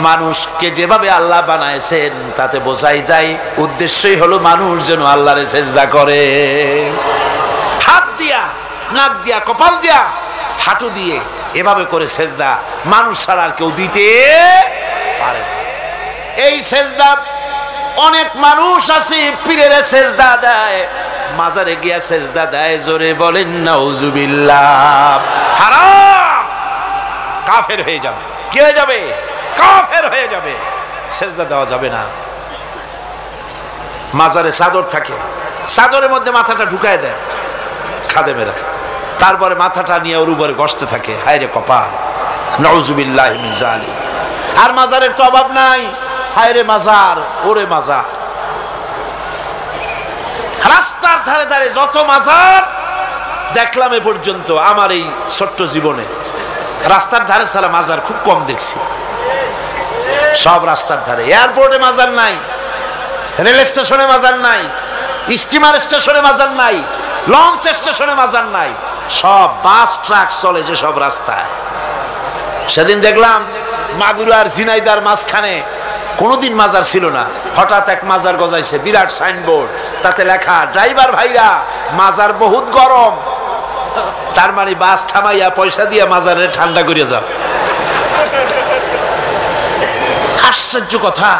মানুষকে যেভাবে আল্লাহ বানাইছেন তাতে বোঝাই যায় উদ্দেশ্যই হলো মানুষ যেন আল্লাহরে সেজদা করে। হাত দিয়া, নাক দিয়া, কপাল দিয়া, হাঁটু দিয়ে এভাবে করে সেজদা মানুষ ছাড়া আর কেউ দিতে পারে না। এই সেজদা অনেক মানুষ আছে পীরের সেজদা দেয়, মাজারে গিয়া সেজদা দেয়, জোরে বলেন নাউজুবিল্লাহ। হারাম, কাফের হয়ে যাবে। কি হয়ে যাবে? কাফের হয়ে যাবে। সেজদা দেওয়া যাবে না। মাজারে চাদর থাকে, চাদরের মধ্যে মাথাটা ঢুকায় দেয় খাদেমেরা, তারপরে মাথাটা নিয়ে ওর উপরে গসতে থাকে। হায়রে কপাল, নাউজুবিল্লাহি মিন যালিক। আর মাজারের তো অভাব নাই। হায়রে মাজার, ওরে মাজার। রাস্তার ধারে ধারে যত মাজার দেখলাম এ পর্যন্ত আমার এই ছোট্ট জীবনে, রাস্তার ধারে ছাড়া মাজার খুব কম দেখছি। সব রাস্তার ধারে। এয়ারপোর্টে মাজার নাই, রেল স্টেশনে মাজার নাই, স্টিমার স্টেশনে মাজার নাই, লঞ্চ স্টেশনে মাজার নাই, সব বাস ট্রাক চলে যে সব রাস্তায়। সেদিন দেখলাম মাগুরা আর ঝিনাইদার মাঝখানে কোনোদিন মাজার ছিল না, হঠাৎ এক মাজার গজাইছে, বিরাট সাইনবোর্ড, তাতে লেখা ড্রাইভার ভাইরা মাজার বহুত গরম। তার মানে বাস থামাইয়া পয়সা দিয়ে মাজারে ঠান্ডা করে যাও। আশ্চর্য কথা।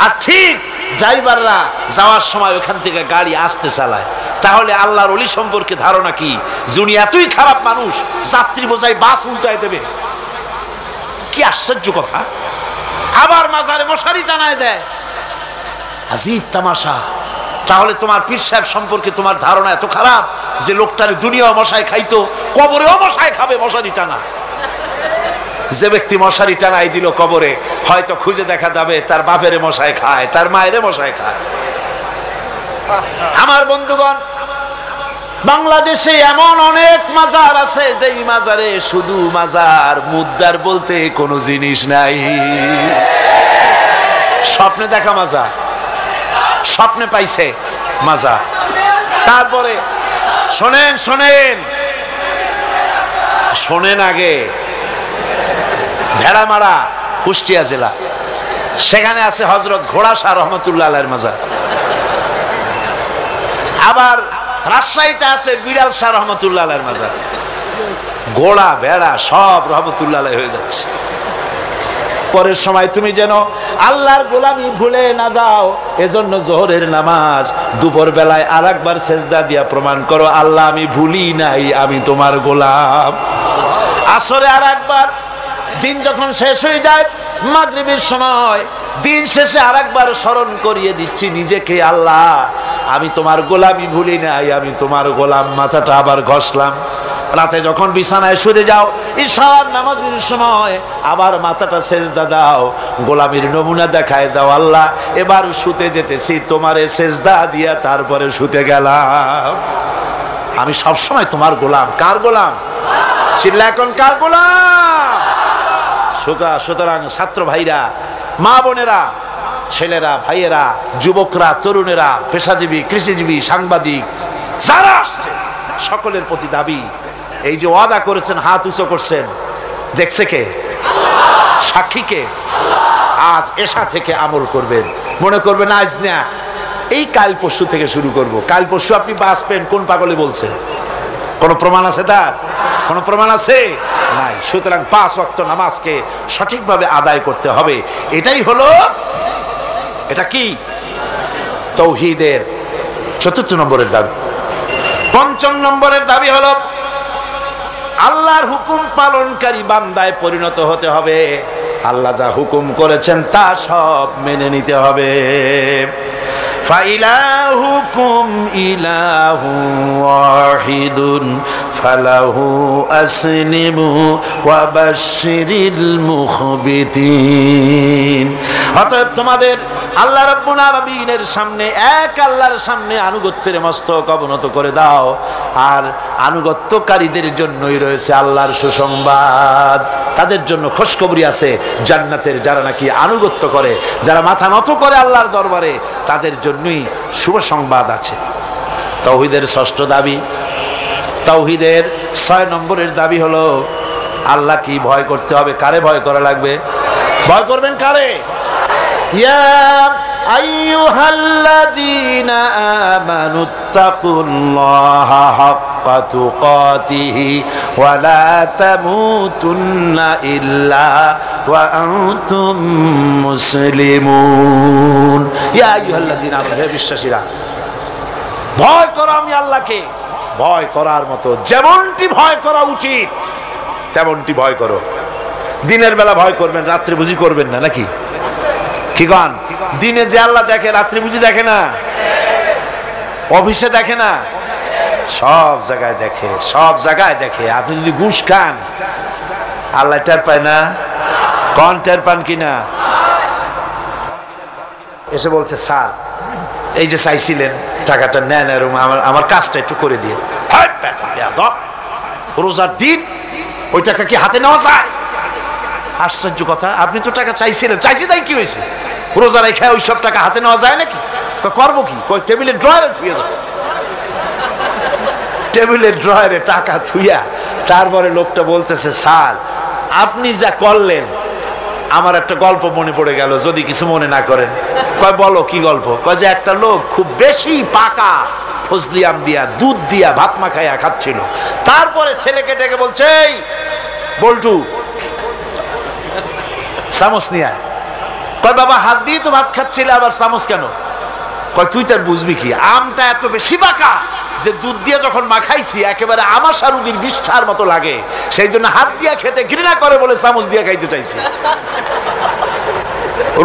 আর ঠিক ড্রাইভাররা যাওয়ার সময় ওখান থেকে গাড়ি আসতে চালায়। তাহলে আল্লাহর ওলি সম্পর্কে ধারণা কি? যিনি এতই খারাপ মানুষ, যাত্রী বোঝাই বাস উল্টায় দেবে। কি আশ্চর্য কথা। আবার মাজারে মশারি টানায় দেয়। আজীব তামাশা। তাহলে তোমার পীর সাহেব সম্পর্কে তোমার ধারণা এত খারাপ যে লোকটার দুনিয়াও মশায় খাইতো, কবরেও মশায় খাবে মশারি টানা। যে ব্যক্তি মশারি টানাই দিল কবরে, হয়তো খুঁজে দেখা যাবে তার বাপের মশায় খায়, তার মায়ের মশায় খায়। আমার বন্ধুগণ, বাংলাদেশে এমন অনেক মাজার আছে যেই মাজারে শুধু মাজার, মুদ্দার বলতে কোনো জিনিস নাই। স্বপ্নে দেখা মাজার, স্বপ্নে পাইছে মাজার। তারপরে শোনেন শোনেন শোনেন আগে, ভেড়ামারা কুষ্টিয়া জেলা, সেখানে আছে হযরত ঘোড়া শাহ রহমতুল্লাহ আলাইহির মাজার। আবার রাজশাহীতে আছে বিড়াল শাহ রহমতুল্লাহ আলাইহির মাজার। ঘোড়া ভেড়া সব রহমতুল্লাহ আলাইহি হয়ে যাচ্ছে। পরের সময় তুমি যেন আল্লাহর গোলামি ভুলে না যাও, এজন্য জোহরের নামাজ দুপুর বেলায় আরেকবার সেজদা দিয়া প্রমাণ করো, আল্লাহ আমি ভুলি নাই, আমি তোমার গোলাম। আসরে আরেকবার, দিন যখন শেষ হয়ে যায় মাগরিবের সময় দিন শেষে আরেকবার স্মরণ করিয়ে দিচ্ছি নিজেকে, আল্লাহ আমি তোমার গোলামি ভুলি নাই, আমি তোমার গোলাম। মাথাটা আবার ঘষলাম। রাতে যখন বিছানায় শুতে যাও, ঈশার নামাজের সময় আবার মাথাটা সেজদা দাও, গোলামির নমুনা দেখায় দাও, আল্লাহ এবার শুতে যেতেছি, তোমারে সেজদা দিয়া তারপরে শুতে গেলাম। আমি সবসময় তোমার গোলাম। কার গোলাম? চিল্লা এখন, কার গোলাম? সুতরাং ছাত্র ভাইরা, মা বোনেরা, ছেলেরা, ভাইয়েরা, যুবকরা, তরুণেরা, পেশাজীবী, কৃষিজীবী, সাংবাদিক যারা আসছে, সকলের প্রতি দাবি, এই যে ওয়াদা করেছেন, হাত উঁচু করছেন, দেখছে কে? সাক্ষী কে? আজ এশা থেকে আমল করবেন। মনে করবেন আজ না, এই কাল পরশু থেকে শুরু করব। কাল পরশু আপনি বাঁচবেন কোন পাগলে বলছে? কোন প্রমাণ আছে তার? কোন প্রমাণ আছে? নাই। সুতরাং 5 ওয়াক্ত নামাজকে সঠিকভাবে আদায় করতে হবে। এটাই হলো, এটা কি? তাওহীদের 4th নম্বরের দাবি। 5ম নম্বরের দাবি হলো আল্লাহর হুকুম পালনকারী বান্দায় পরিণত হতে হবে। আল্লাহ যা হুকুম করেছেন তা সব মেনে নিতে হবে। ফাইলাহুকুম ইলাহু ওয়াহিদুন ফালাহু আসলিমু ওয়া বাশশিরিল মুখবিতিন। অতএব তোমাদের আল্লাহ রাব্বুল আলামিনের সামনে, এক আল্লাহর সামনে আনুগত্যের মস্তক অবনত করে দাও। আর আনুগত্যকারীদের জন্যই রয়েছে আল্লাহর সুসংবাদ। তাদের জন্য খুশখবরি আছে জান্নাতের, যারা নাকি আনুগত্য করে, যারা মাথা নত করে আল্লাহর দরবারে, তাদের জন্যই শুভ সংবাদ আছে। তাওহীদের 6ষ্ঠ দাবি। তাওহীদের 6 নম্বরের দাবি হলো আল্লাহ কি ভয় করতে হবে। কারে ভয় করা লাগবে? ভয় করবেন কারে? ইয়া আইয়ুহাল্লাযীনা আমানুত্তাকুল্লাহা হাক্কা তুকাতিহি ওয়া লা তামুতুন্না ইল্লা ওয়া আনতুম মুসলিমুন। ইয়া আইয়ুহাল্লাযীনা আমানু, হে বিশ্বাসীরা, ভয় করো আমি আল্লাহকে। ভয় করার মতো যেমনটি ভয় করা উচিত তেমনটি ভয় করো। দিনের বেলা ভয় করবেন, রাত্রে বুঝি করবেন না নাকি? কি গান? দিনে যে আল্লাহ দেখে, রাত্রে বুঝি দেখে না? অফিসে দেখে না? সব জায়গায় দেখে, সব জায়গায় দেখে। আপনি যদি ঘুষ খান, আল্লাহ টের পায় না? কোন টের পান কিনা? এসে বলছে, স্যার এই যে চাইছিলেন টাকাটা নেন, আমার কাজটা একটু করে দিয়ে। রোজার দিন ওই টাকা কি হাতে নেওয়া যায়? আশ্চর্য কথা, আপনি তো টাকা চাইছিলেন। চাইছি তাই কি হয়েছে? রোজা রেখে ওই সব টাকা হাতে নেওয়া যায় নাকি? করবো কি? টেবিলের ড্রয়ারে থুয়ে যাবে। টেবিলের ড্রয়ারে টাকা থুইয়া তারপরে লোকটা বলতেছে, স্যার আপনি যা করলেন আমার একটা গল্প মনে পড়ে গেল, যদি কিছু মনে না করেন। কয় বলো কি গল্প? কয় যে একটা লোক খুব বেশি পাকা ফজলি আম দিয়া, দুধ দিয়া ভাত মাখাইয়া খাচ্ছিল। তারপরে ছেলেকে ডেকে বলছে, এই বল্টু চামচ নিয়ে। কয় বাবা হাত দিয়ে তো ভাত খাচ্ছিলে, আবার চামচ কেন? কয় তুই তার বুঝবি কি, আমটা এত বেশি পাকা যে দুধ দিয়ে যখন মাখাইছি একেবারে আমাশা রুগীর বিষ্ঠার মতো লাগে, সেই জন্য হাত দিয়া খেতে ঘৃণা করে বলে চামচ দিয়ে খাইতে চাইছি।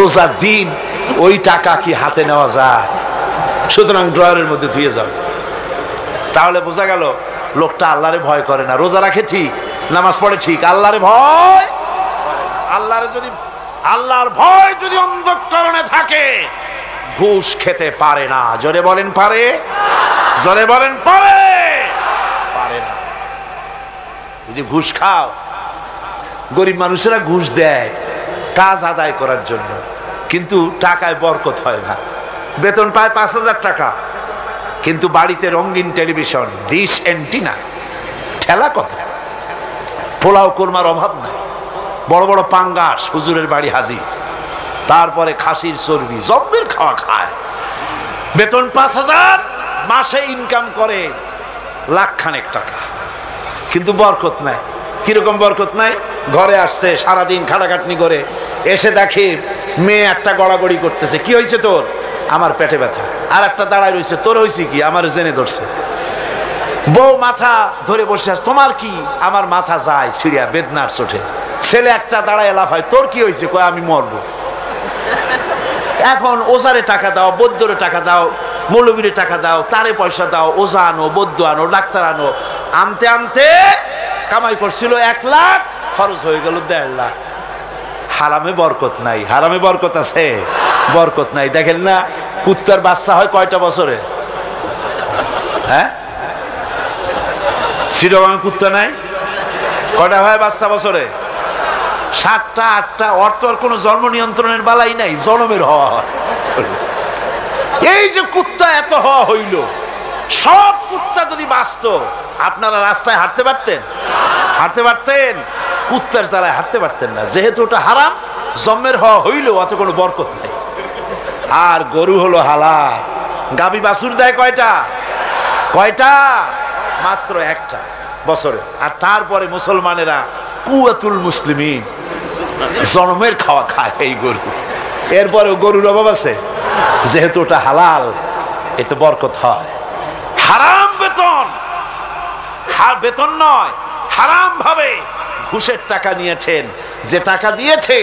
রোজার দিন ওই টাকা কি হাতে নেওয়া যায়? সুতরাং ড্রয়ারের মধ্যে ধুয়ে যাবে। তাহলে বোঝা গেল লোকটা আল্লাহরে ভয় করে না। রোজা রাখে ঠিক, নামাজ পড়ে ঠিক, আল্লাহরে ভয়। আল্লাহর ভয় যদি অন্তঃকরণে থাকে, ঘুষ খেতে পারে না। জোরে বলেন পারে? জোরে বলেন পারে? পারে না। যে ঘুষ খাও, গরিব মানুষেরা ঘুষ দেয় কাজ আদায় করার জন্য, কিন্তু টাকায় বরকত হয় না। বেতন পায় 5,000 টাকা, কিন্তু বাড়িতে রঙিন টেলিভিশন, ডিশ অ্যান্টিনা, ঠেলা কথা, পোলাও কোরমার অভাব নাই, বড় বড় পাঙ্গাস হুজুরের বাড়ি হাজির, তারপরে খাসির চর্বি, জব্বের খাওয়া খায়। বেতন 5,000, মাসে ইনকাম করে লাখখানেক টাকা, কিন্তু বরকত নাই। কিরকম বরকত নাই? ঘরে আসছে, সারাদিন খাটাখাটনি করে এসে দেখে মেয়ে একটা গড়াগড়ি করতেছে। কি হয়েছে তোর? আমার পেটে ব্যথা। আর একটা দাঁড়ায় রয়েছে, তোর হয়েছে কি? আমার জেনে ধরছে। বউ মাথা ধরে বসে আছে, তোমার কি? আমার মাথা যায় ছিড়িয়া বেদনার চোটে। ছেলে একটা দাঁড়ায় লাফায়, তোর কি হয়েছে? কয় আমি মরবো। এখন ওজারে টাকা দাও, বৌদ্ধরে টাকা দাও, মৌলবীরে টাকা দাও, তারে পয়সা দাও, ওজা আনো, বৌদ্ধ আনো, ডাক্তার আনো, আনতে আনতে কামাই করছিল 1 লাখ, খরচ হয়ে গেল 1.5 লাখ। হারামে বরকত নাই। হারামে বরকত আছে? বরকত নাই। দেখেন না, কুত্তার বাচ্চা হয় কয়টা বছরে? হ্যাঁ, শ্রীরঙে কুত্তা নাই? কয়টা হয় বাচ্চা বছরে? 7টা 8টা। অর্থ আর কোনো জন্ম নিয়ন্ত্রণের বালাই নাই, জন্মের হওয়া হয়। এই যে কুত্তা এত হওয়া হইল, সব কুত্তা যদি বাঁচত, আপনারা রাস্তায় হাঁটতে পারতেন? হাঁটতে পারতেন? কুত্তার জ্বালায় হাঁটতে পারতেন না। যেহেতু ওটা হারাম, জন্মের হওয়া হইল, অত কোনো বরকত নাই। আর গরু হলো হালাল। গাবি বাছুর দেয় কয়টা? কয়টা? মাত্র 1টা বছরে। আর তারপরে মুসলমানেরা কুয়াতুল মুসলিমিন, জন্মের খাওয়া খায় এই গরু। এরপরে গরুর অভাব আছে? যেহেতু ওটা হালাল, এতে বরকত হয়। হারাম বেতন, বেতন নয়, হারাম ভাবে ঘুষের টাকা নিয়েছেন, যে টাকা দিয়েছে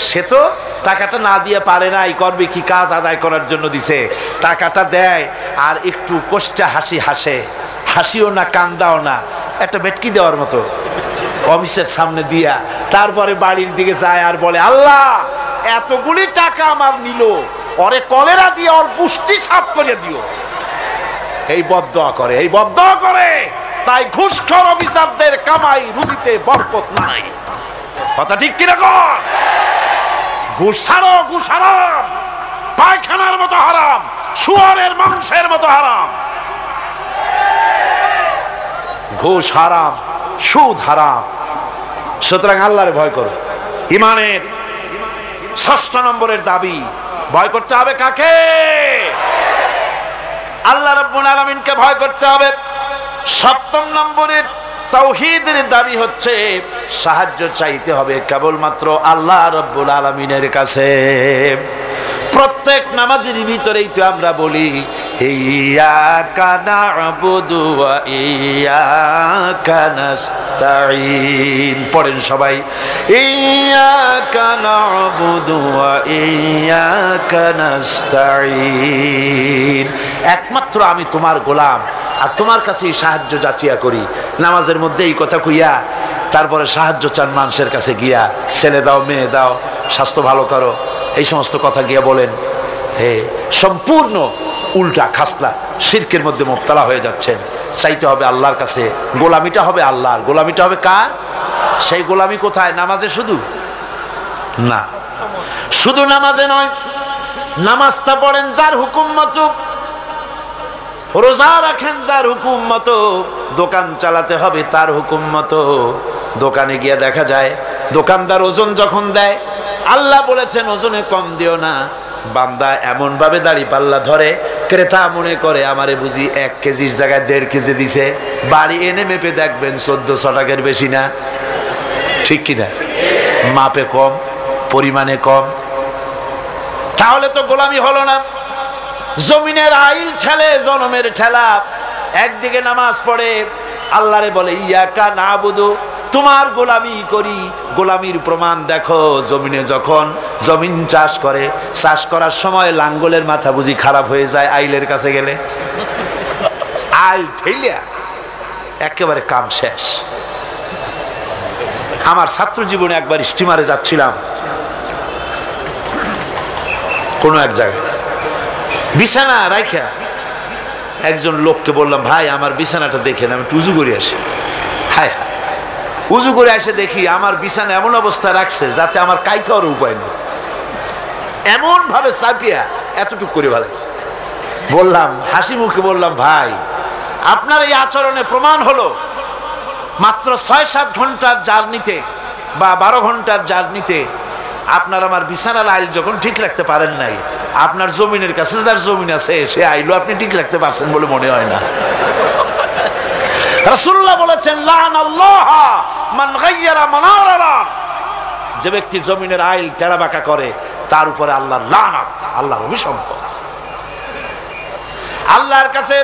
সে তো টাকাটা না দিয়ে পারে নাই, করবে কি, কাজ আদায় করার জন্য দিছে। টাকাটা দেয় আর একটু কষ্টে হাসি হাসে, হাসিও না কান্দাও না, একটা বেটকি দেওয়ার মতো অফিসের সামনে দিয়া তারপরে বাড়ির দিকে যায় আর বলে, আল্লাহ এতগুলি টাকা আমার নিল, ওরে কলেরা দিয়ে ওর গুষ্টি সাফ করে দিও। এই বদদোয়া করে, এই বদদোয়া করে। তাই ঘুষখোর অফিসারদের কামাই রুজিতে বরকত নাই। কথা ঠিক কিনা কর? ঘুষ ছাড়ো, ঘুষ হারাম, পায়খানার মতো হারাম, শুয়োরের মাংসের মতো হারাম। ঘুষ হারাম, সুদ হারাম। সুতরাং আল্লাহরে ভয় করো। ইমানের 6 নম্বরের দাবি, ভয় করতে হবে কাকে? আল্লাহ রাব্বুল আলামিনকে ভয় করতে হবে। 7 নম্বরের তাওহীদের দাবি হচ্ছে সাহায্য চাইতে হবে কেবলমাত্র আল্লাহ রাব্বুল আলামিনের কাছে। প্রত্যেক নামাজের ভিতরেই তো আমরা বলি, ইয়্যাকা না'বুদু ওয়া ইয়্যাকা নাস্তাঈন। পড়েন সবাই, ইয়্যাকা না'বুদু ওয়া ইয়্যাকা নাস্তাঈন। একমাত্র আমি তোমার গোলাম আর তোমার কাছেই সাহায্য যাচিয়া করি। নামাজের মধ্যে এই কথা কইয়া তারপরে সাহায্য চান মানুষের কাছে গিয়া, ছেলে দাও, মেয়ে দাও, স্বাস্থ্য ভালো করো, এই সমস্ত কথা গিয়া বলেন। সম্পূর্ণ উল্টা খাসলা, শিরকের মধ্যে মুবতালা হয়ে যাচ্ছেন। চাইতে হবে আল্লাহর কাছে, গোলামিটা হবে আল্লাহর। গোলামিটা হবে কার? সেই গোলামি কোথায়? নামাজে শুধু না, শুধু নামাজে নয়, নামাজটা পড়েন যার হুকুম মতো, রোজা রাখেন যার হুকুম মতো, দোকান চালাতে হবে তার হুকুম মতো। দোকানে গিয়ে দেখা যায় দোকানদার ওজন যখন দেয়, আল্লাহ বলেছেন ওজনে কম দিও না। বান্দা এমন ভাবে দাড়ি পাল্লা ধরে, ক্রেতা মনে করে আমারে বুঝি 1 কেজির জায়গায় 1.5 কেজি দিছে। বাড়ি এনে মেপে দেখবেন 1400 টাকার বেশি না। ঠিক কিনা? মাপে কম, পরিমাণে কম। তাহলে তো গোলামি হলো না। জমিনের আইল ঠেলে জনমের ঠেলা। একদিকে নামাজ পড়ে, আল্লাহরে বলে ইয়্যাকা না'বুদু, তোমার গোলামি করি। গোলামির প্রমাণ দেখো, জমিনে যখন জমিন চাষ করে, চাষ করার সময় লাঙ্গলের মাথা বুঝি খারাপ হয়ে যায় আইলের কাছে গেলে? আইল ঠেলিয়া একেবারে কাম শেষ। আমার ছাত্র জীবনে একবার স্টিমারে যাচ্ছিলাম কোন এক জায়গায়, বিছানা রাইখা একজন লোককে বললাম, ভাই আমার বিছানাটা দেখেন, আমি উজু করে আসি। হায় হায়, উজু করে এসে দেখি আমার বিছানা এমন অবস্থা রাখছে যাতে আমার কাইতে হওয়ার উপায় নেই। এমন ভাবে চাপিয়া এতটুকু করে ভালাইছে। বললাম, হাসি মুখে বললাম, ভাই আপনার এই আচরণে প্রমাণ হলো মাত্র 6-7 ঘন্টার জার্নিতে বা 12 ঘন্টার জার্নিতে আপনার আমার বিছানার আইল যখন ঠিক রাখতে পারেন নাই, আপনার জমিনের কাছে যার জমিন আছে সে আইলও আপনি ঠিক রাখতে পারছেন বলে মনে হয় না। রাসূলুল্লাহ বলেছেন, লানাল্লাহ মান গায়্যারা মানারা, যে ব্যক্তি জমিনের আইল টেরা বাঁকা করে তার উপরে আল্লাহর লানত, আল্লাহর অভিসম্পদ। আল্লাহর কাছে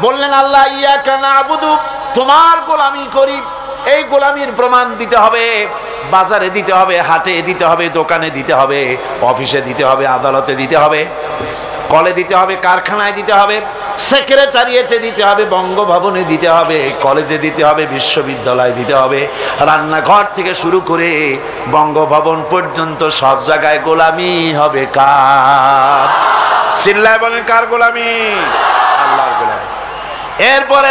বললেন, আল্লাহ ইয়্যাকা না'বুদু, তোমার গোলামি করি। এই গোলামির প্রমাণ দিতে হবে বাজারে দিতে হবে, হাটে দিতে হবে, দোকানে দিতে হবে, অফিসে দিতে হবে, আদালতে দিতে হবে, কলে দিতে হবে, কারখানায় দিতে হবে, সেক্রেটারিয়েটে দিতে হবে, বঙ্গভবনে দিতে হবে, কলেজে দিতে হবে, বিশ্ববিদ্যালয়ে দিতে হবে, রান্নাঘর থেকে শুরু করে বঙ্গভবন পর্যন্ত সব জায়গায় গোলামি হবে কার? চিল্লায় বলেন কার গোলামি? আল্লাহর গোলামি। এরপরে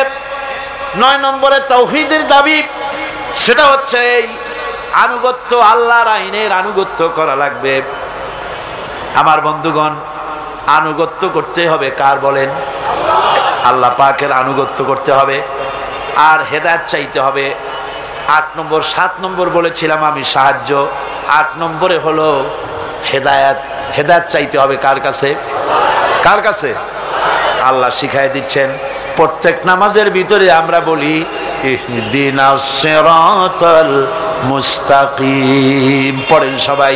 9 নম্বরে তাওহীদের দাবি, সেটা হচ্ছে এই আনুগত্য, আল্লাহর আইনের আনুগত্য করা লাগবে। আমার বন্ধুগণ, আনুগত্য করতে হবে কার বলেন? আল্লাহ পাকের আনুগত্য করতে হবে, আর হেদায়েত চাইতে হবে। 8 নম্বর, 7 নম্বর বলেছিলাম আমি সাহায্য, 8 নম্বরে হলো হেদায়েত। হেদায়েত চাইতে হবে কার কাছে? কার কাছে? আল্লাহ শিখাই দিচ্ছেন। প্রত্যেক নামাজের ভিতরে আমরা বলি ইহদিনাস সিরাতাল মুস্তাকিম। পড়েন সবাই,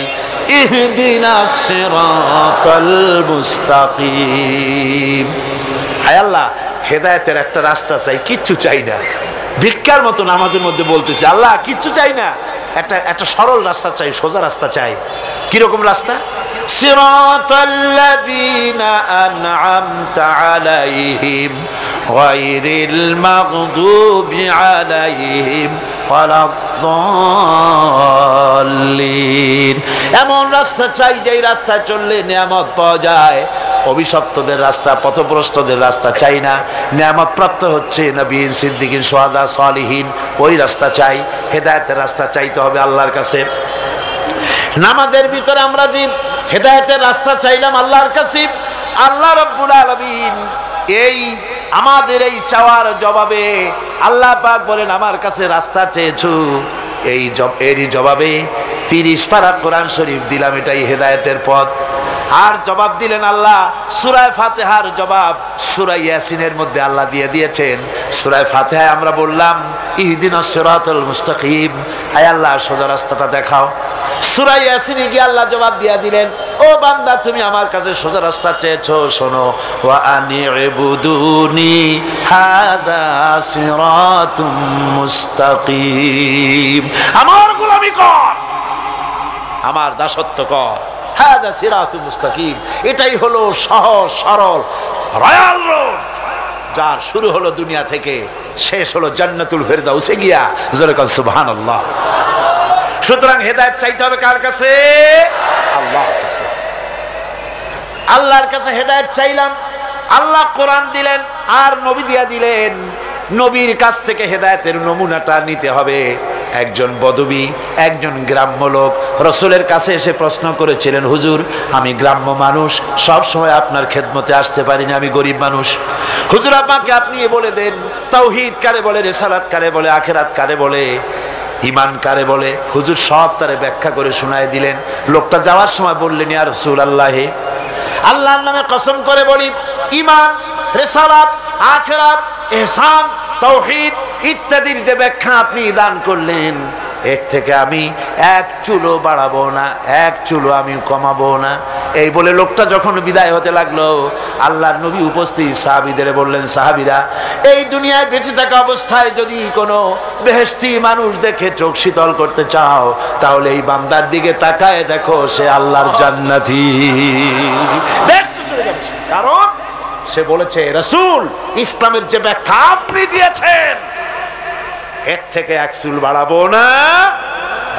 ইহদিনাস সিরাতাল মুস্তাকিম। হায় আল্লাহ, হেদায়েতের একটা রাস্তা চাই, কিচ্ছু চাই না। ভিক্ষার মতো নামাজের মধ্যে বলতেছি, আল্লাহ কিচ্ছু চাই না, একটা সরল রাস্তা চাই, সোজা রাস্তা চাই। কিরকম রাস্তা? সিরাতাল্লাযীনা আন'আমতা আলাইহিম গায়রিল মাগদুবি আলাইহিম ওয়ালাদ-দাল্লিন। এমন রাস্তা চাই যেই রাস্তায় চললে নিয়ামত পাওয়া যায়। অভিশপ্তদের রাস্তা, পথভ্রষ্টদের রাস্তা চাই না। নিয়ামত প্রাপ্ত হচ্ছে নবীন, সিদ্দিকিন, শুহাদা, সালিহিন, ওই রাস্তা চাই। হেদায়েতের রাস্তা চাইতে হবে আল্লাহর কাছে। নামাজের ভিতরে আমরা যে হেদায়েতের রাস্তা চাইলাম আল্লাহর কাছে, আল্লাহ রাব্বুল আলামিন এই আমাদের এই চাওয়ার জবাবে আল্লাহ পাক বলেন, আমার কাছে রাস্তা চেয়েছো, এরই জবাবে 30 পারা কোরআন শরীফ দিলাম, এটাই হেদায়েতের পথ। আর জবাব দিলেন আল্লাহ, সূরা ফাতিহার জবাব সূরা ইয়াসিনের মধ্যে আল্লাহ দিয়ে দিয়েছেন। সূরা ফাতিহায় আমরা বললাম ইহদিনাস সিরাতাল মুস্তাকিম, আয় আল্লাহ সোজা রাস্তাটা দেখাও। সূরা ইয়াসিনে গিয়ে আল্লাহ জবাব দিয়ে দিলেন, ও বান্দা তুমি আমার কাছে সোজা রাস্তা চেয়েছো, শোনো, ওয়া আনি'বুদুনি হাযা সিরাতুম মুস্তাকিম। আমার গোলামি কর, আমার দাসত্ব কর, হাযা সিরাতুম মুস্তাকিম। এটাই হলো সহজ সরল রয়্যাল রোড, যার শুরু হলো দুনিয়া থেকে, শেষ হলো জান্নাতুল ফেরদাউসে গিয়া। জোরে বলেন সুবহানাল্লাহ। সুতরাং হেদায়েত চাইতে হবে কার কাছে? আল্লাহর কাছে। আল্লাহর কাছে হেদায়েত চাইলাম, আল্লাহ কোরআন দিলেন আর নবী দিয়া দিলেন। নবীর কাছ থেকে হেদায়েতের নমুনাটা নিতে হবে। একজন বদবী, একজন গ্রাম্য লোক রাসূলের কাছে এসে প্রশ্ন করেছিলেন, হুজুর আমি গ্রাম্য মানুষ, সব সময় আপনার খেদমতে আসতে পারি না, আমি গরিব মানুষ, হুজুর আমাকে আপনি বলে দেন তাওহীদ কারে বলে, রিসালাত কারে বলে, আখিরাত কারে বলে, ঈমান কারে বলে। হুজুর সব তারে ব্যাখ্যা করে শোনায় দিলেন। লোকটা যাওয়ার সময় বললেন, ইয়া রাসূলুল্লাহ, আল্লাহর নামে কসম করে বলি, ঈমান, রিসালাত, আখিরাত, ইহসান, তাওহীদ ইত্যাদির যে ব্যাখ্যা আপনি দান করলেন, এর থেকে আমি এক চুলও বাড়াবো না, এক চুলও আমি কমাবো না। এই বলে লোকটা যখন বিদায় হতে লাগলো, আল্লাহর নবী উপস্থিত সাহাবীদের বললেন, সাহাবীরা, এই দুনিয়ায় বেঁচে থাকা অবস্থায় যদি কোনো বেহেশতি মানুষ দেখে চোখ শীতল করতে চাও, তাহলে এই বান্দার দিকে তাকায় দেখো, সে আল্লাহর জান্নাতি। কারণ সে বলেছে, রাসূল ইসলামের যে ব্যাখ্যা আপনি দিয়েছেন, এর থেকে এক চুল বাড়াবো না,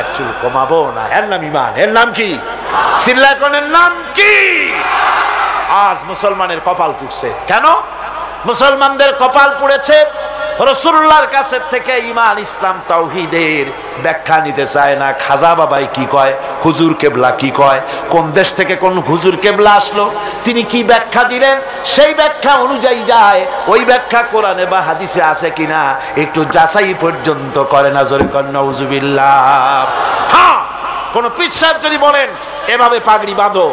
এক চুল কমাবো না। এর নাম ঈমান। এর নাম কি? সিল্লাকনের নাম কি? আজ মুসলমানের কপাল পুড়ছে। কেন মুসলমানদের কপাল পুড়েছে? রাসূলুল্লাহর কাছে থেকে ঈমান, ইসলাম, তাওহীদের ব্যাখ্যা নিতে চায় না। খাজা বাবাই কি কয়, হুজুর কেবলা কি কয়, কোন দেশ থেকে কোন হুজুর কেবলা আসলো, তিনি কি ব্যাখ্যা দিলেন, সেই ব্যাখ্যা অনুযায়ী যায়। ওই ব্যাখ্যা কোরআনে বা হাদিসে আছে কিনা একটু যাচাই পর্যন্ত করে না। জোরে কর নাউযুবিল্লাহ। হ্যাঁ, কোন পীর সাহেব যদি বলেন এভাবে পাগড়ি বাঁধো,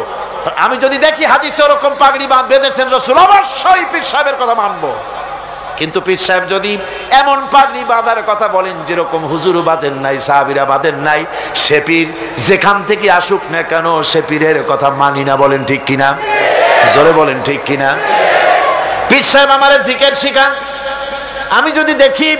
আমি যদি দেখি হাদিসে ওরকম পাগড়ি বেঁধেছেন রাসূল, অবশ্যই পীর সাহেবের কথা মানবো। কিন্তু পীর সাহেব যদি এমন পাগড়ি বাঁধার কথা বলেন যেরকম হুজুর বাঁধেন নাই, সাহাবীরা বাঁধেন নাই, সে পীর যেখান থেকে আসুক না কেন, সে পীরের কথা মানি না। বলেন ঠিক কিনা? জোরে বলেন ঠিক কিনা? পীর সাহেব আমারে জিকির শিখান, আমি যদি দেখি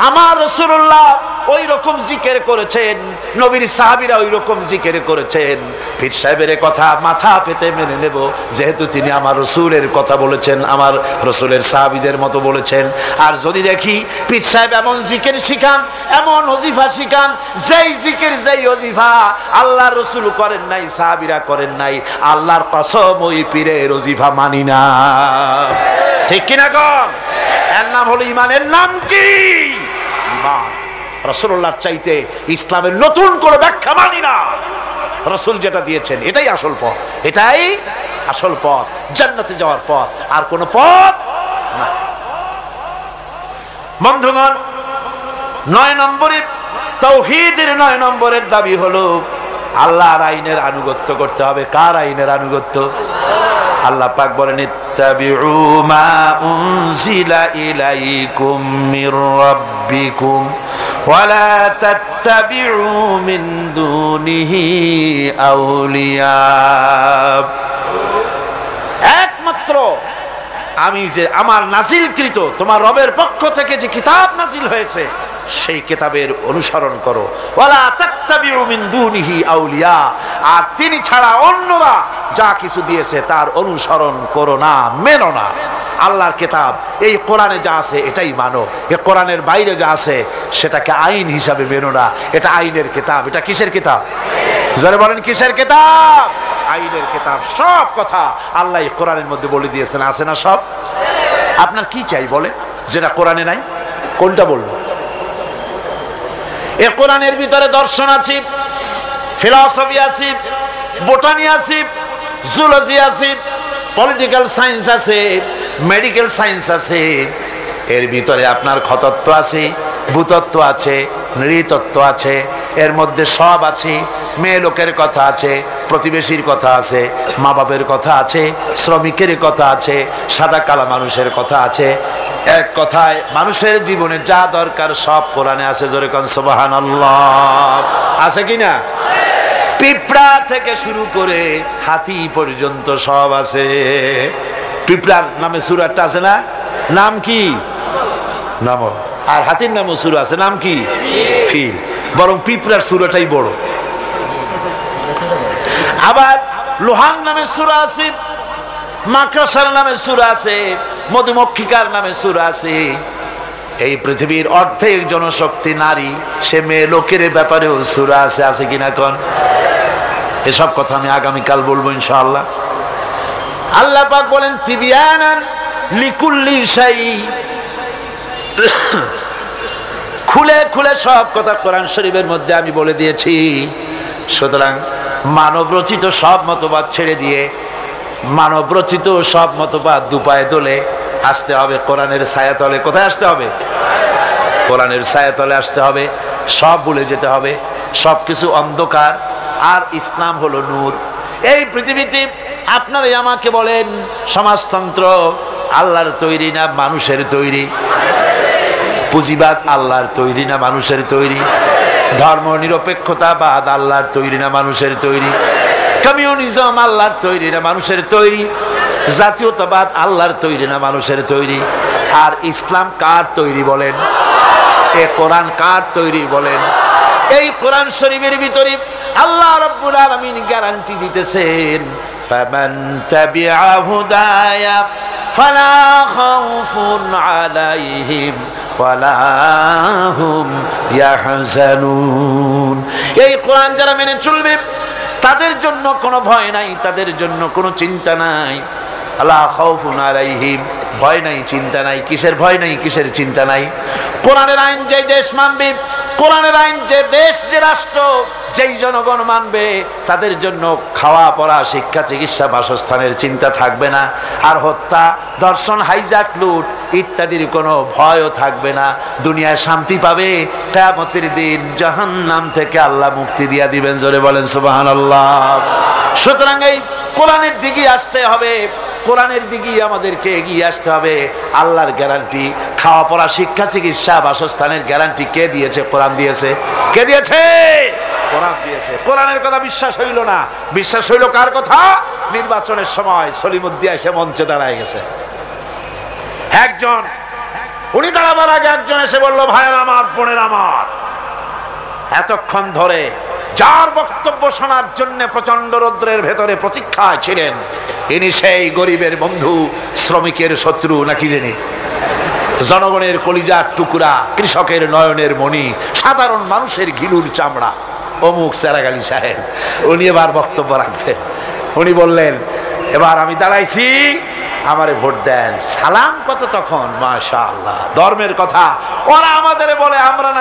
আমার রাসূলুল্লাহ ওই রকম জিকির করেছেন, নবীর সাহাবীরা ওই রকম জিকির করেছেন। পীর সাহেবের কথা মাথা পেতে মেনে নেব, যেহেতু তিনি আমার রাসূলের কথা বলেছেন, আমার রাসূলের সাহাবীদের মতো বলেছেন। আর যদি দেখি পীর সাহেব এমন জিকির শিখান, এমন ওজিফা শিখান, যেই জিকির যেই ওজিফা আল্লাহর রাসূল করেন নাই, সাহাবীরা করেন নাই, আল্লাহর কসম ওই পীরের ওজিফা মানি না। ঠিক কিনা কন? এর নাম হলো ঈমান। এর নাম কি? ঈমান। রাসূলুল্লাহর চাইতে ইসলামের নতুন করে ব্যাখ্যা মানি না। রাসূল যেটা দিয়েছেন এটাই আসল পথ, এটাই আসল পথ, জান্নাতে যাওয়ার পথ, আর কোন পথ না। বন্ধুগণ, 9 নম্বরে তাওহীদের 9 নম্বরের দাবি হলো আল্লাহর আইনের আনুগত্য করতে হবে। কার আইনের আনুগত্য? আল্লাহ পাক বলেন, ইত্তাবিউ মা উনজিলা ইলাইকুম মির রাব্বিকুম ওয়ালা তাত্তাবিউ মিন দুনিহি আউলিয়া। একমাত্র আমি যে আমার নাজিলকৃত তোমার রবের পক্ষ থেকে যে কিতাব নাজিল হয়েছে সেই কিতাবের অনুসরণ করো। ওয়ালা তাত্তাবিউ মিন দুনিহি আউলিয়া, আর তিনি ছাড়া অন্যরা যা কিছু দিয়েছে তার অনুসরণ করো না, মেনো না। আল্লাহর কিতাব এই কোরআনে যা আছে এটাই মানো, এই কোরআনের বাইরে যা আছে সেটাকে আইন হিসাবে মেনো না। এটা আইনের কিতাব। এটা কিসের কিতাব? জোরে বলেন, কিসের কিতাব? আইনের কিতাব। সব কথা আল্লাহ কোরআনের মধ্যে বলে দিয়েছেন, আছে না সব? আপনার কি চাই বলে, যেটা কোরআনে নাই? কোনটা বলবো? এই কোরআনের ভিতরে দর্শন আছে, ফিলসফি আছে, বোটানি আছে, জুলজি আছে, পলিটিক্যাল সায়েন্স আছে, মেডিকেল সায়েন্স আছে। এর ভিতরে আপনার খতত্ব আছে, ভূতত্ব আছে, নৃতত্ব আছে, এর মধ্যে সব আছে। মেয়ে লোকের কথা আছে, প্রতিবেশীর কথা আছে, মা বাপের কথা আছে, শ্রমিকের কথা আছে, সাদা কালা মানুষের কথা আছে। এক কথায় মানুষের জীবনে যা দরকার সব কোরআনে আছে। জোরে কোন সুবহানাল্লাহ। আছে কিনা? পিঁপড়া থেকে শুরু করে হাতি পর্যন্ত সব আছে। পিঁপড়ার নামে সূরা একটা আছে না? নাম কি? নামল। আর হাতির নামও সূরা আছে, নাম কি? ফিল। বরং পিঁপড়ার সূরাটাই বড়। আবার লোহান নামে সূরা আছে, মাকড়সার নামে সূরা আছে, মধুমক্ষিকার নামে সূরা আছে। এই পৃথিবীর অর্ধেক জনশক্তি নারী, সে মেয়ে লোকের ব্যাপারেও সূরা আছে। আছে কিনা কোন? এসব কথা আমি আগামীকাল বলবো ইনশাআল্লাহ। আল্লাহ পাক বলেন, তিবিয়ানান লিকুল্লি শাই। খুলে খুলে সব কথা কোরআন শরীফের মধ্যে আমি বলে দিয়েছি। সুতরাং মানব রচিত সব মতবাদ ছেড়ে দিয়ে মানব রচিত সব মতবাদ দুপায়ে দোলে আসতে হবে কোরআনের ছায়াতলে। কোথায় আসতে হবে? কোরআনের ছায়াতলে আসতে হবে। সব ভুলে যেতে হবে, সবকিছু অন্ধকার, আর ইসলাম হলো নূর। এই পৃথিবীতে আপনারাই আমাকে বলেন, সমাজতন্ত্র আল্লাহর তৈরি না মানুষের তৈরি? পুঁজিবাদ আল্লাহর তৈরি না মানুষের তৈরি? ধর্ম নিরপেক্ষতাবাদ আল্লাহর তৈরি না মানুষের তৈরি? কমিউনিজম আল্লাহর তৈরি না মানুষের তৈরি? জাতীয়তাবাদ আল্লাহর তৈরি না মানুষের তৈরি? আর ইসলাম কার তৈরি বলেন? এ কোরআন কার তৈরি বলেন? এই কোরআন শরীফের ভিতরে আল্লাহ রাব্বুল আলামিন গ্যারান্টি দিতেছেন, ফামান তাবিআ হুদায়া ফালা খাউফুন আলাইহিম ওয়ালা হুম ইয়াহজানুন। এই কোরআন যারা মেনে চলবে তাদের জন্য কোনো ভয় নাই, তাদের জন্য কোনো চিন্তা নাই। আলা খাউফুন আলাইহিম, ভয় নাই, চিন্তা নাই। কিসের ভয় নাই, কিসের চিন্তা নাই? কোরআনের আইন যে দেশ মানবে, কোরআনের আইন যে দেশ, যে রাষ্ট্র, যেই জনগণ মানবে, তাদের জন্য খাওয়া পড়া, শিক্ষা, চিকিৎসা, বাসস্থানের চিন্তা থাকবে না। আর হত্যা, ধর্ষণ, হাইজাক, লুট ইত্যাদির কোনো ভয়ও থাকবে না। দুনিয়ায় শান্তি পাবে, কিয়ামতের দিন জাহান্নাম থেকে আল্লাহ মুক্তি দিয়া দিবেন। জোরে বলেন সুবহানাল্লাহ। সুতরাং এই কোরআনের দিকে আসতে হবে, কোরআনের দিকেই আমাদেরকে এগিয়ে আসতে হবে। আল্লাহর গ্যারান্টি, খাওয়া পড়া, শিক্ষা, চিকিৎসা, বাসস্থানের গ্যারান্টি কে দিয়েছে? কোরআন দিয়েছে। কে দিয়েছে? কোরআন দিয়েছে। কোরআনের কথা বিশ্বাস হইল না, বিশ্বাস হইল কার কথা? নির্বাচনের সময় সলিমুদ্দিন এসে মঞ্চে দাঁড়ায় গেছে। একজন, উনি দাঁড়াবার আগে একজন এসে বলল, ভাইয়ের আমার, বোনের আমার, এতক্ষণ ধরে যার বক্তব্য শোনার জন্য প্রচন্ড রৌদ্রের ভেতরে প্রতীক্ষায় ছিলেন, ইনি সেই গরিবের বন্ধু, শ্রমিকের শত্রু নাকি জানি, জনগণের কলিজার টুকরা, কৃষকের নয়নের মণি, সাধারণ মানুষের ঘিলুর চামড়া, অমুক চেরাগালী সাহেব। উনি এবার বক্তব্য রাখবেন। উনি বললেন, এবার আমি দাঁড়াইছি, আমারে ভোট দেন। সালাম কত তখন, মাশাআল্লাহ, ধর্মের কথা। ওরা আমাদের বলে আমরা না